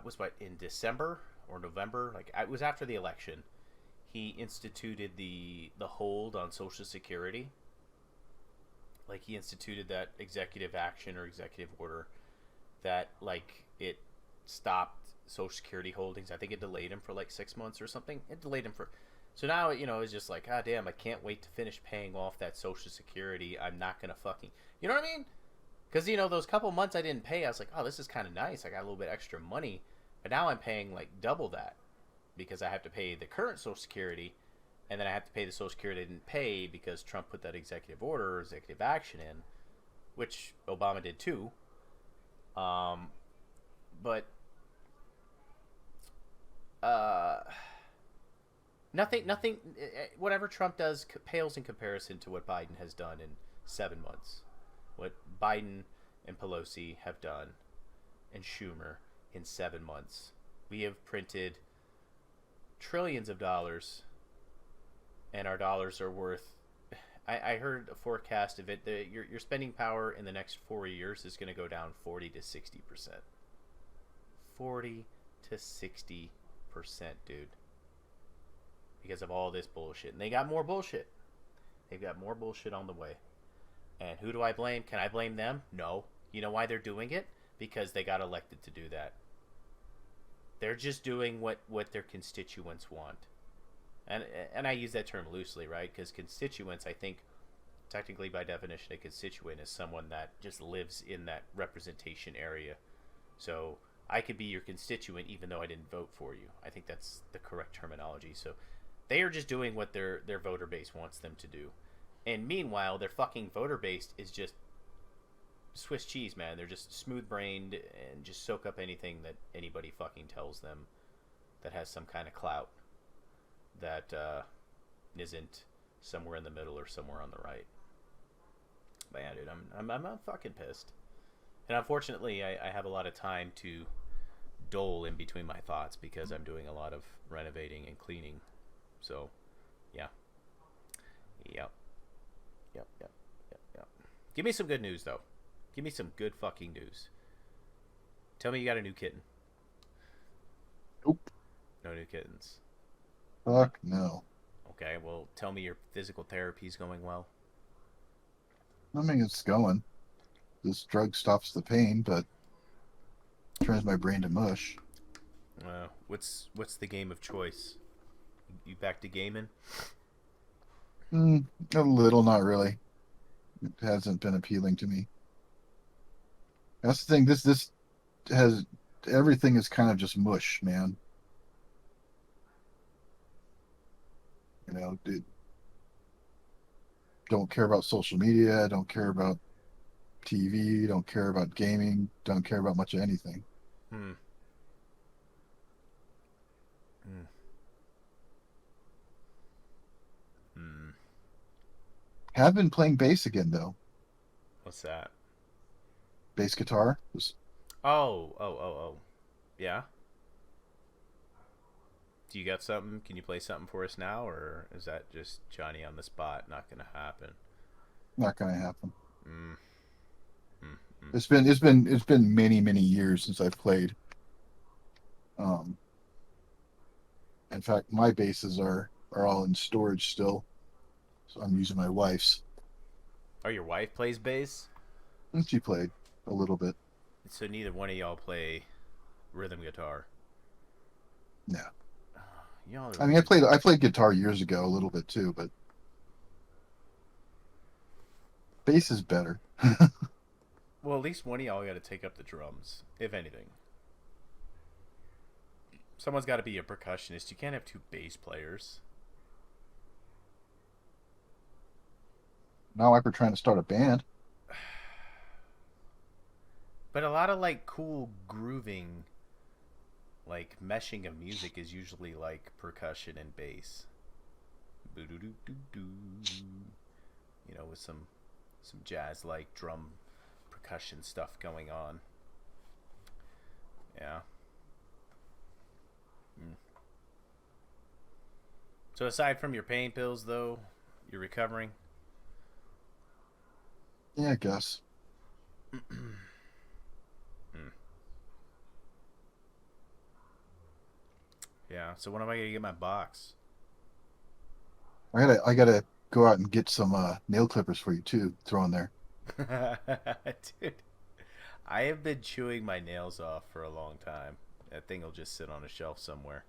was what, in December or November? Like, it was after the election. He instituted the hold on Social Security. Like, he instituted that executive action or executive order that, like, it stopped Social Security holdings. I think it delayed him for like 6 months or something. It delayed him for. So now, it's just like, God damn, I can't wait to finish paying off that Social Security. I'm not gonna fucking, you know what I mean? Because those couple months I didn't pay, I was like, oh, this is kind of nice. I got a little bit extra money, but now I'm paying like double that because I have to pay the current Social Security, and then I have to pay the Social Security I didn't pay because Trump put that executive order or executive action in, which Obama did too. Um, but uh, nothing. Whatever Trump does pales in comparison to what Biden has done in 7 months. What Biden and Pelosi have done, and Schumer, in 7 months. We have printed trillions of dollars, and our dollars are worth. I heard a forecast of it. Your spending power in the next 4 years is going to go down 40 to 60%. 40 to 60%, dude. Because of all this bullshit. And they got more bullshit. They've got more bullshit on the way. And who do I blame? Can I blame them? No. You know why they're doing it? Because they got elected to do that. They're just doing what their constituents want. And I use that term loosely, right? Because constituents, I think, technically by definition, a constituent is someone that just lives in that representation area. So I could be your constituent even though I didn't vote for you. I think that's the correct terminology. So they are just doing what their voter base wants them to do. And meanwhile, their fucking voter base is just Swiss cheese, man. They're just smooth-brained and just soak up anything that anybody fucking tells them that has some kind of clout that isn't somewhere in the middle or somewhere on the right. But yeah, dude, I'm fucking pissed. And unfortunately, I have a lot of time to dole in between my thoughts because I'm doing a lot of renovating and cleaning. So, yeah. Yep. Yep. Give me some good news, though. Give me some good fucking news. Tell me you got a new kitten.
Nope.
No new kittens.
Fuck no.
Okay, well, tell me your physical therapy's going well.
I mean, it's going. This drug stops the pain, but turns my brain to mush.
What's the game of choice? You back to gaming?
A little, not really. It hasn't been appealing to me. That's the thing. This has everything is kind of just mush, man. Dude, don't care about social media. Don't care about TV. Don't care about gaming. Don't care about much of anything.
Hmm. Hmm. Hmm.
Have been playing bass again though.
What's that?
Bass guitar. Was
Oh. Yeah? Do you got something? Can you play something for us now? Or is that just Johnny on the spot? Not going to happen.
not gonna happen.
Mm. Mm. Mm.
It's been many years since I've played. Um, in fact, my basses are all in storage still, so I'm using my wife's.
Oh, your wife plays bass?
And she played a little bit.
So neither one of y'all play rhythm guitar?
No,
Y'all
I
are
mean
just...
I played guitar years ago a little bit too, but bass is better.
Well, at least one of y'all got to take up the drums, if anything. Someone's got to be a percussionist. You can't have two bass players.
Not like we're trying to start a band.
But a lot of like cool grooving, like meshing of music is usually like percussion and bass. With some jazz like drum percussion stuff going on. Yeah. So aside from your pain pills, though, you're recovering.
Yeah, I guess.
Hmm. Yeah. So when am I gonna get my box?
I gotta go out and get some nail clippers for you too. Throw in there.
Dude, I have been chewing my nails off for a long time. That thing will just sit on a shelf somewhere.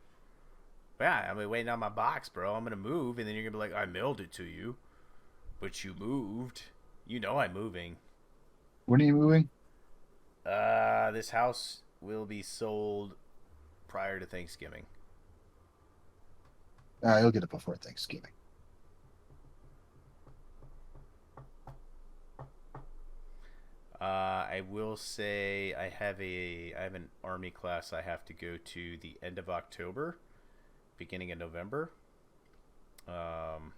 But yeah, I've been waiting on my box, bro. I'm gonna move, and then you're gonna be like, "I mailed it to you, but you moved." You know I'm moving.
When are you moving?
This house will be sold prior to Thanksgiving.
You'll get it before Thanksgiving.
I will say I have an army class I have to go to the end of October, beginning of November. Um,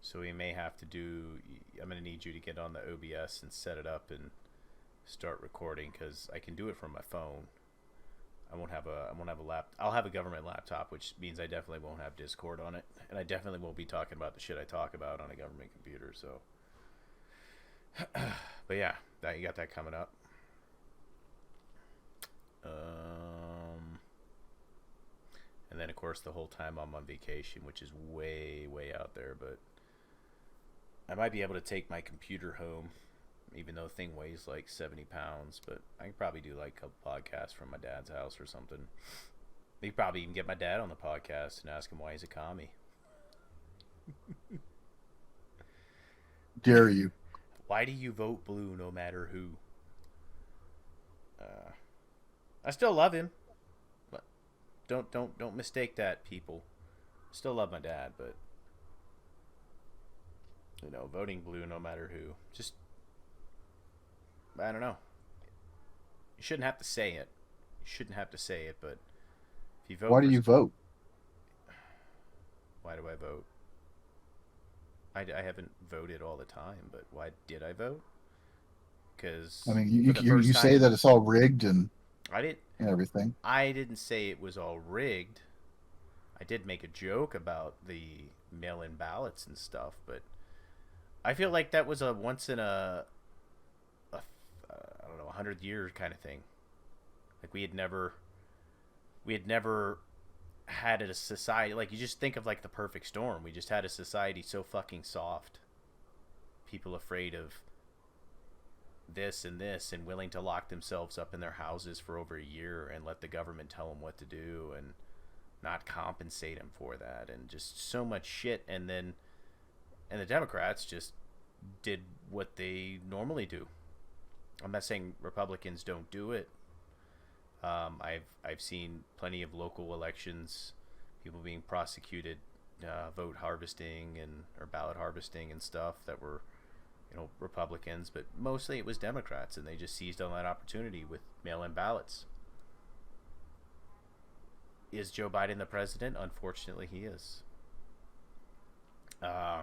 so we may have to do. I'm gonna need you to get on the OBS and set it up and start recording because I can do it from my phone. I won't have a lap. I'll have a government laptop, which means I definitely won't have Discord on it, and I definitely won't be talking about the shit I talk about on a government computer. So, but yeah, that you got that coming up. Um, and then of course the whole time I'm on vacation, which is way out there, but I might be able to take my computer home, even though the thing weighs like 70 pounds. But I can probably do like a podcast from my dad's house or something. Maybe probably even get my dad on the podcast and ask him why he's a commie.
Dare you?
Why do you vote blue no matter who? Uh, I still love him, but don't mistake that, people. Still love my dad, but voting blue no matter who. Just I don't know. You shouldn't have to say it. You shouldn't have to say it, but if you vote
Why do
for,
you vote?
why do I vote? I haven't voted all the time, but why did I vote? Because
I mean,
for
you
the
you,
first
you say
time,
that it's all rigged and
I didn't.
everything.
I didn't say it was all rigged. I did make a joke about the mail-in ballots and stuff, but I feel like that was a once in a I don't know, 100 year kind of thing. Like we had never had a society like you just think of like the perfect storm. We just had a society so fucking soft, people afraid of this and willing to lock themselves up in their houses for over a year and let the government tell them what to do and not compensate them for that, and just so much shit. And the Democrats just did what they normally do. I'm not saying Republicans don't do it. I've seen plenty of local elections, people being prosecuted, vote harvesting and or ballot harvesting and stuff that were, Republicans, but mostly it was Democrats, and they just seized on that opportunity with mail-in ballots. Is Joe Biden the president? Unfortunately, he is. Uh,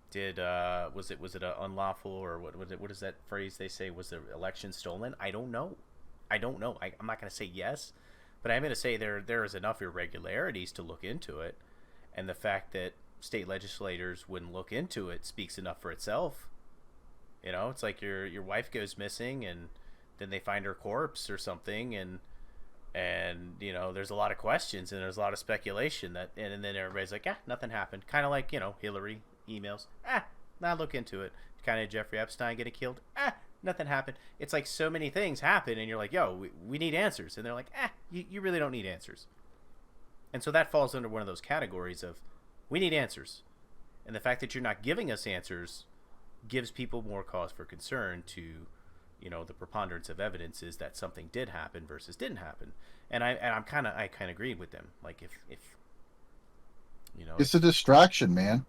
did was it a unlawful, or what is that phrase they say? Was the election stolen? I don't know. I'm not going to say yes, but I'm going to say there is enough irregularities to look into it, and the fact that state legislators wouldn't look into it speaks enough for itself. It's like your wife goes missing, and then they find her corpse or something, and there's a lot of questions and there's a lot of speculation and then everybody's like, nothing happened. Kind of like Hillary emails, not look into it. Kind of Jeffrey Epstein getting killed, nothing happened. It's like so many things happen, and you're like, yo, we need answers, and they're like, you really don't need answers. And so that falls under one of those categories of we need answers, and the fact that you're not giving us answers gives people more cause for concern to the preponderance of evidence is that something did happen versus didn't happen. And I kind of agree with them. Like if
It's a distraction, man.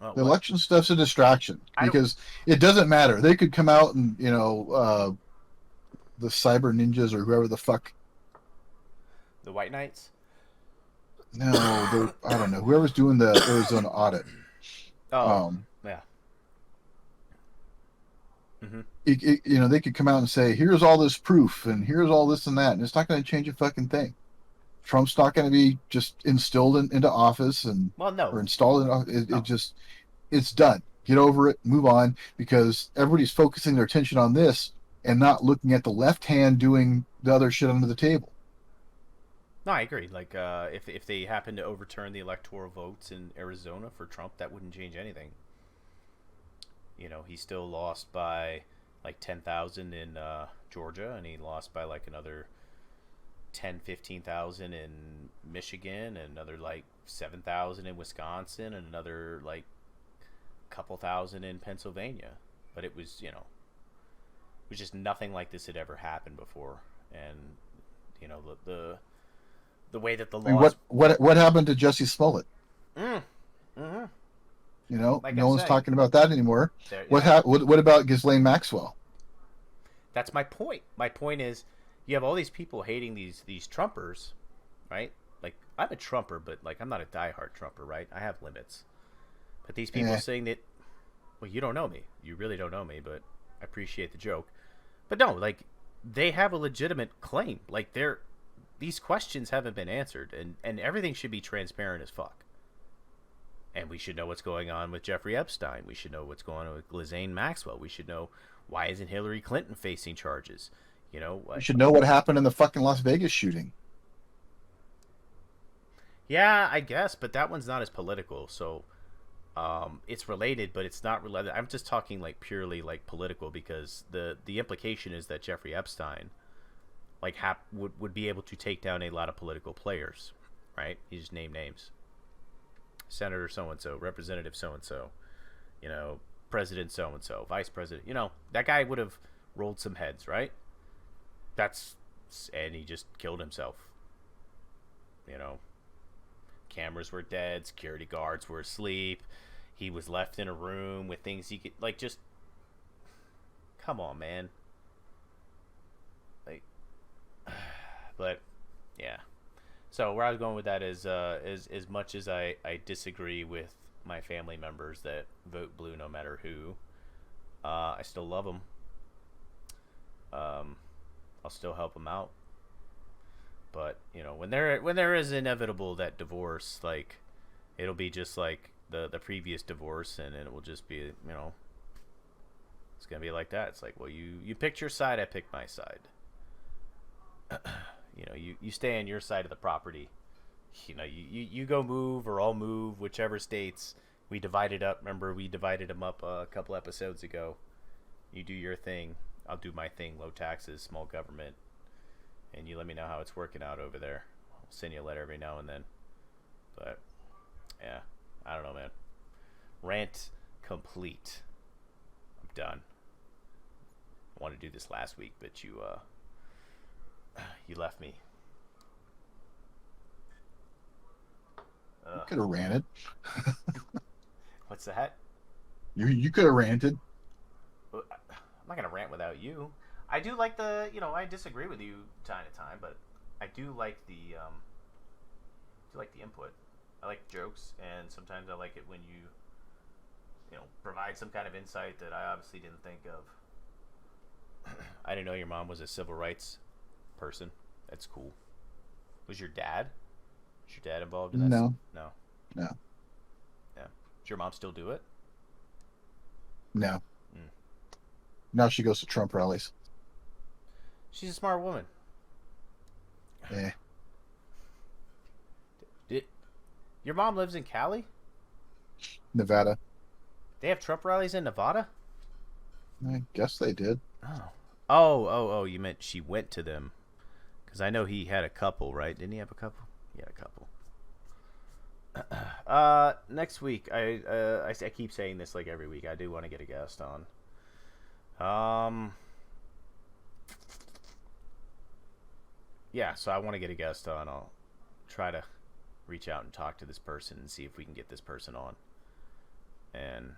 The
what
election stuff's a distraction
I don't
because it doesn't matter. They could come out and the cyber ninjas or whoever the fuck.
the white knights.
No, I don't know. Whoever's doing the Arizona audit.
Oh yeah.
They could come out and say, "Here's all this proof, and here's all this and that," and it's not going to change a fucking thing. Trump's not going to be just instilled into office and
Well, no,
or installed in it
no.
just it's done. Get over it, move on, because everybody's focusing their attention on this and not looking at the left hand doing the other shit under the table.
No, I agree. Like, if they happen to overturn the electoral votes in Arizona for Trump, that wouldn't change anything. You know, he still lost by like 10,000 in Georgia, and he lost by like another 10, 15,000 in Michigan, and another like 7,000 in Wisconsin, and another like couple thousand in Pennsylvania. But it was, it was just nothing like this had ever happened before. And, the way that the
I mean,
laws.
what happened to Jesse Smollett?
Mm, mm-hmm. Like
No
I'm
one's
saying,
talking about that anymore.
there, yeah,
What about Ghislaine Maxwell?
that's my point. My point is, you have all these people hating these Trumpers, right? Like, I'm a Trumper, but like I'm not a diehard Trumper, right? I have limits. But these people
Eh,
saying that, well, you don't know me. You really don't know me, but I appreciate the joke. But no, like, they have a legitimate claim. Like, these questions haven't been answered, and everything should be transparent as fuck. And we should know what's going on with Jeffrey Epstein. We should know what's going on with Ghislaine Maxwell. We should know, why isn't Hillary Clinton facing charges?
you should know what happened in the fucking Las Vegas shooting.
Yeah, I guess, but that one's not as political. So it's related, but it's not related. I'm just talking like purely like political, because the implication is that Jeffrey Epstein like would be able to take down a lot of political players, right? He just named names. Senator so and so, Representative so and so, President so and so, Vice President. That guy would have rolled some heads, right? And he just killed himself. You know, cameras were dead, security guards were asleep. He was left in a room with things he could like. Just come on, man. Like, but yeah. So where I was going with that is as much as I disagree with my family members that vote blue no matter who, I still love them. I'll still help them out. But when there is inevitable that divorce, like it'll be just like the previous divorce, and it will just be it's gonna be like that. It's like, well, you picked your side, I picked my side. You stay on your side of the property. You go move, or I'll move, whichever states. We divided up. Remember, we divided them up a couple episodes ago. You do your thing, I'll do my thing. Low taxes, small government, and you let me know how it's working out over there. I'll send you a letter every now and then. But yeah, I don't know, man. Rant complete. I'm done. I wanted to do this last week, but you left me.
You could have ranted.
What's that?
You could have ranted.
I'm not gonna rant without you. I do like I disagree with you time to time, but I do like the input. I like jokes, and sometimes I like it when you provide some kind of insight that I obviously didn't think of. I didn't know your mom was a civil rights person. That's cool. Was your dad? Is your dad involved in that?
No.
No.
No.
Yeah. Does your mom still do it?
No.
Mm.
Now she goes to Trump rallies.
She's a smart woman.
Eh.
Your mom lives in Cali?
Nevada.
They have Trump rallies in Nevada?
I guess they did.
Oh, you meant she went to them. Because I know he had a couple, right? Didn't he have a couple? He had a couple. Next week, I keep saying this like every week. I do want to get a guest on. Yeah, so I want to get a guest on. I'll try to reach out and talk to this person and see if we can get this person on. And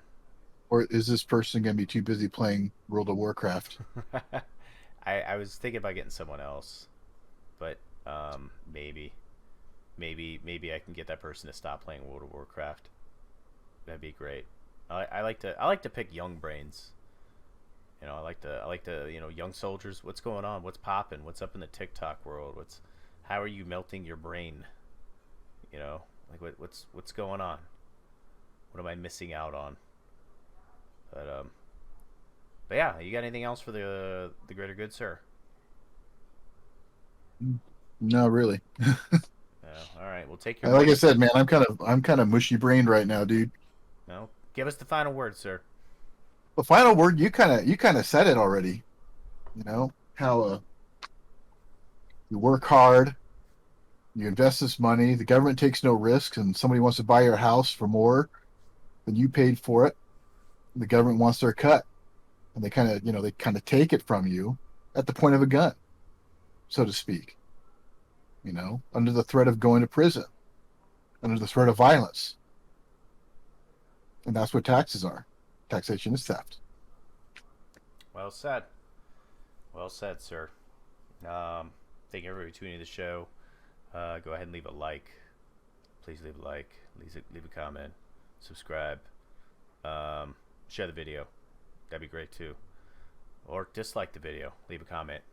Or is this person going to be too busy playing World of Warcraft?
I was thinking about getting someone else, but maybe I can get that person to stop playing World of Warcraft. That'd be great. I like to pick young brains. I like to young soldiers. What's going on? What's popping? What's up in the TikTok world? how are you melting your brain? You know, like what's going on? What am I missing out on? But but yeah, you got anything else for the greater good, sir?
No, really.
No. All right. Well, take your
Like I
money.
said, man, I'm kind of mushy brained right now, dude.
No. Give us the final word, sir.
The final word, you kind of said it already. You know how you work hard, you invest this money, the government takes no risks, and somebody wants to buy your house for more than you paid for it. The government wants their cut, and they kind of take it from you at the point of a gun, so to speak. Under the threat of going to prison, under the threat of violence, and that's what taxes are. Taxation is theft.
Well said. Well said, sir. Thank you everybody for tuning in the show. Go ahead and leave a like. Please leave a like. Leave a comment. Subscribe. Share the video. That'd be great too. Or dislike the video. Leave a comment.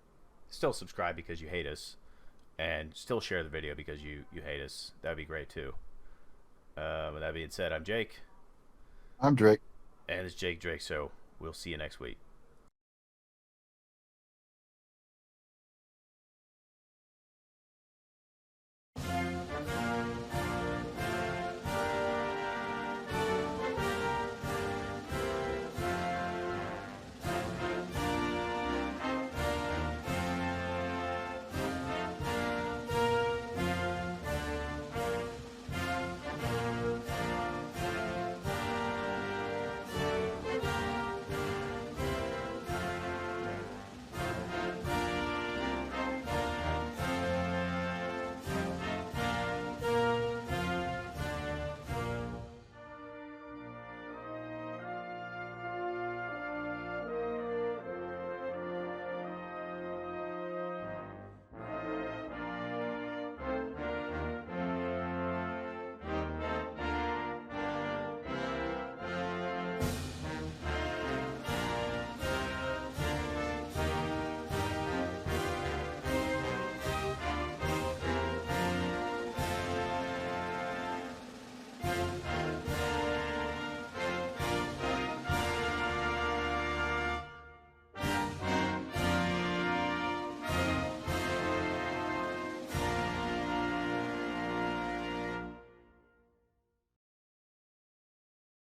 Still subscribe because you hate us. And still share the video because you hate us. That'd be great too. With that being said, I'm Jake.
I'm Drake.
And it's Jake Drake. So we'll see you next week.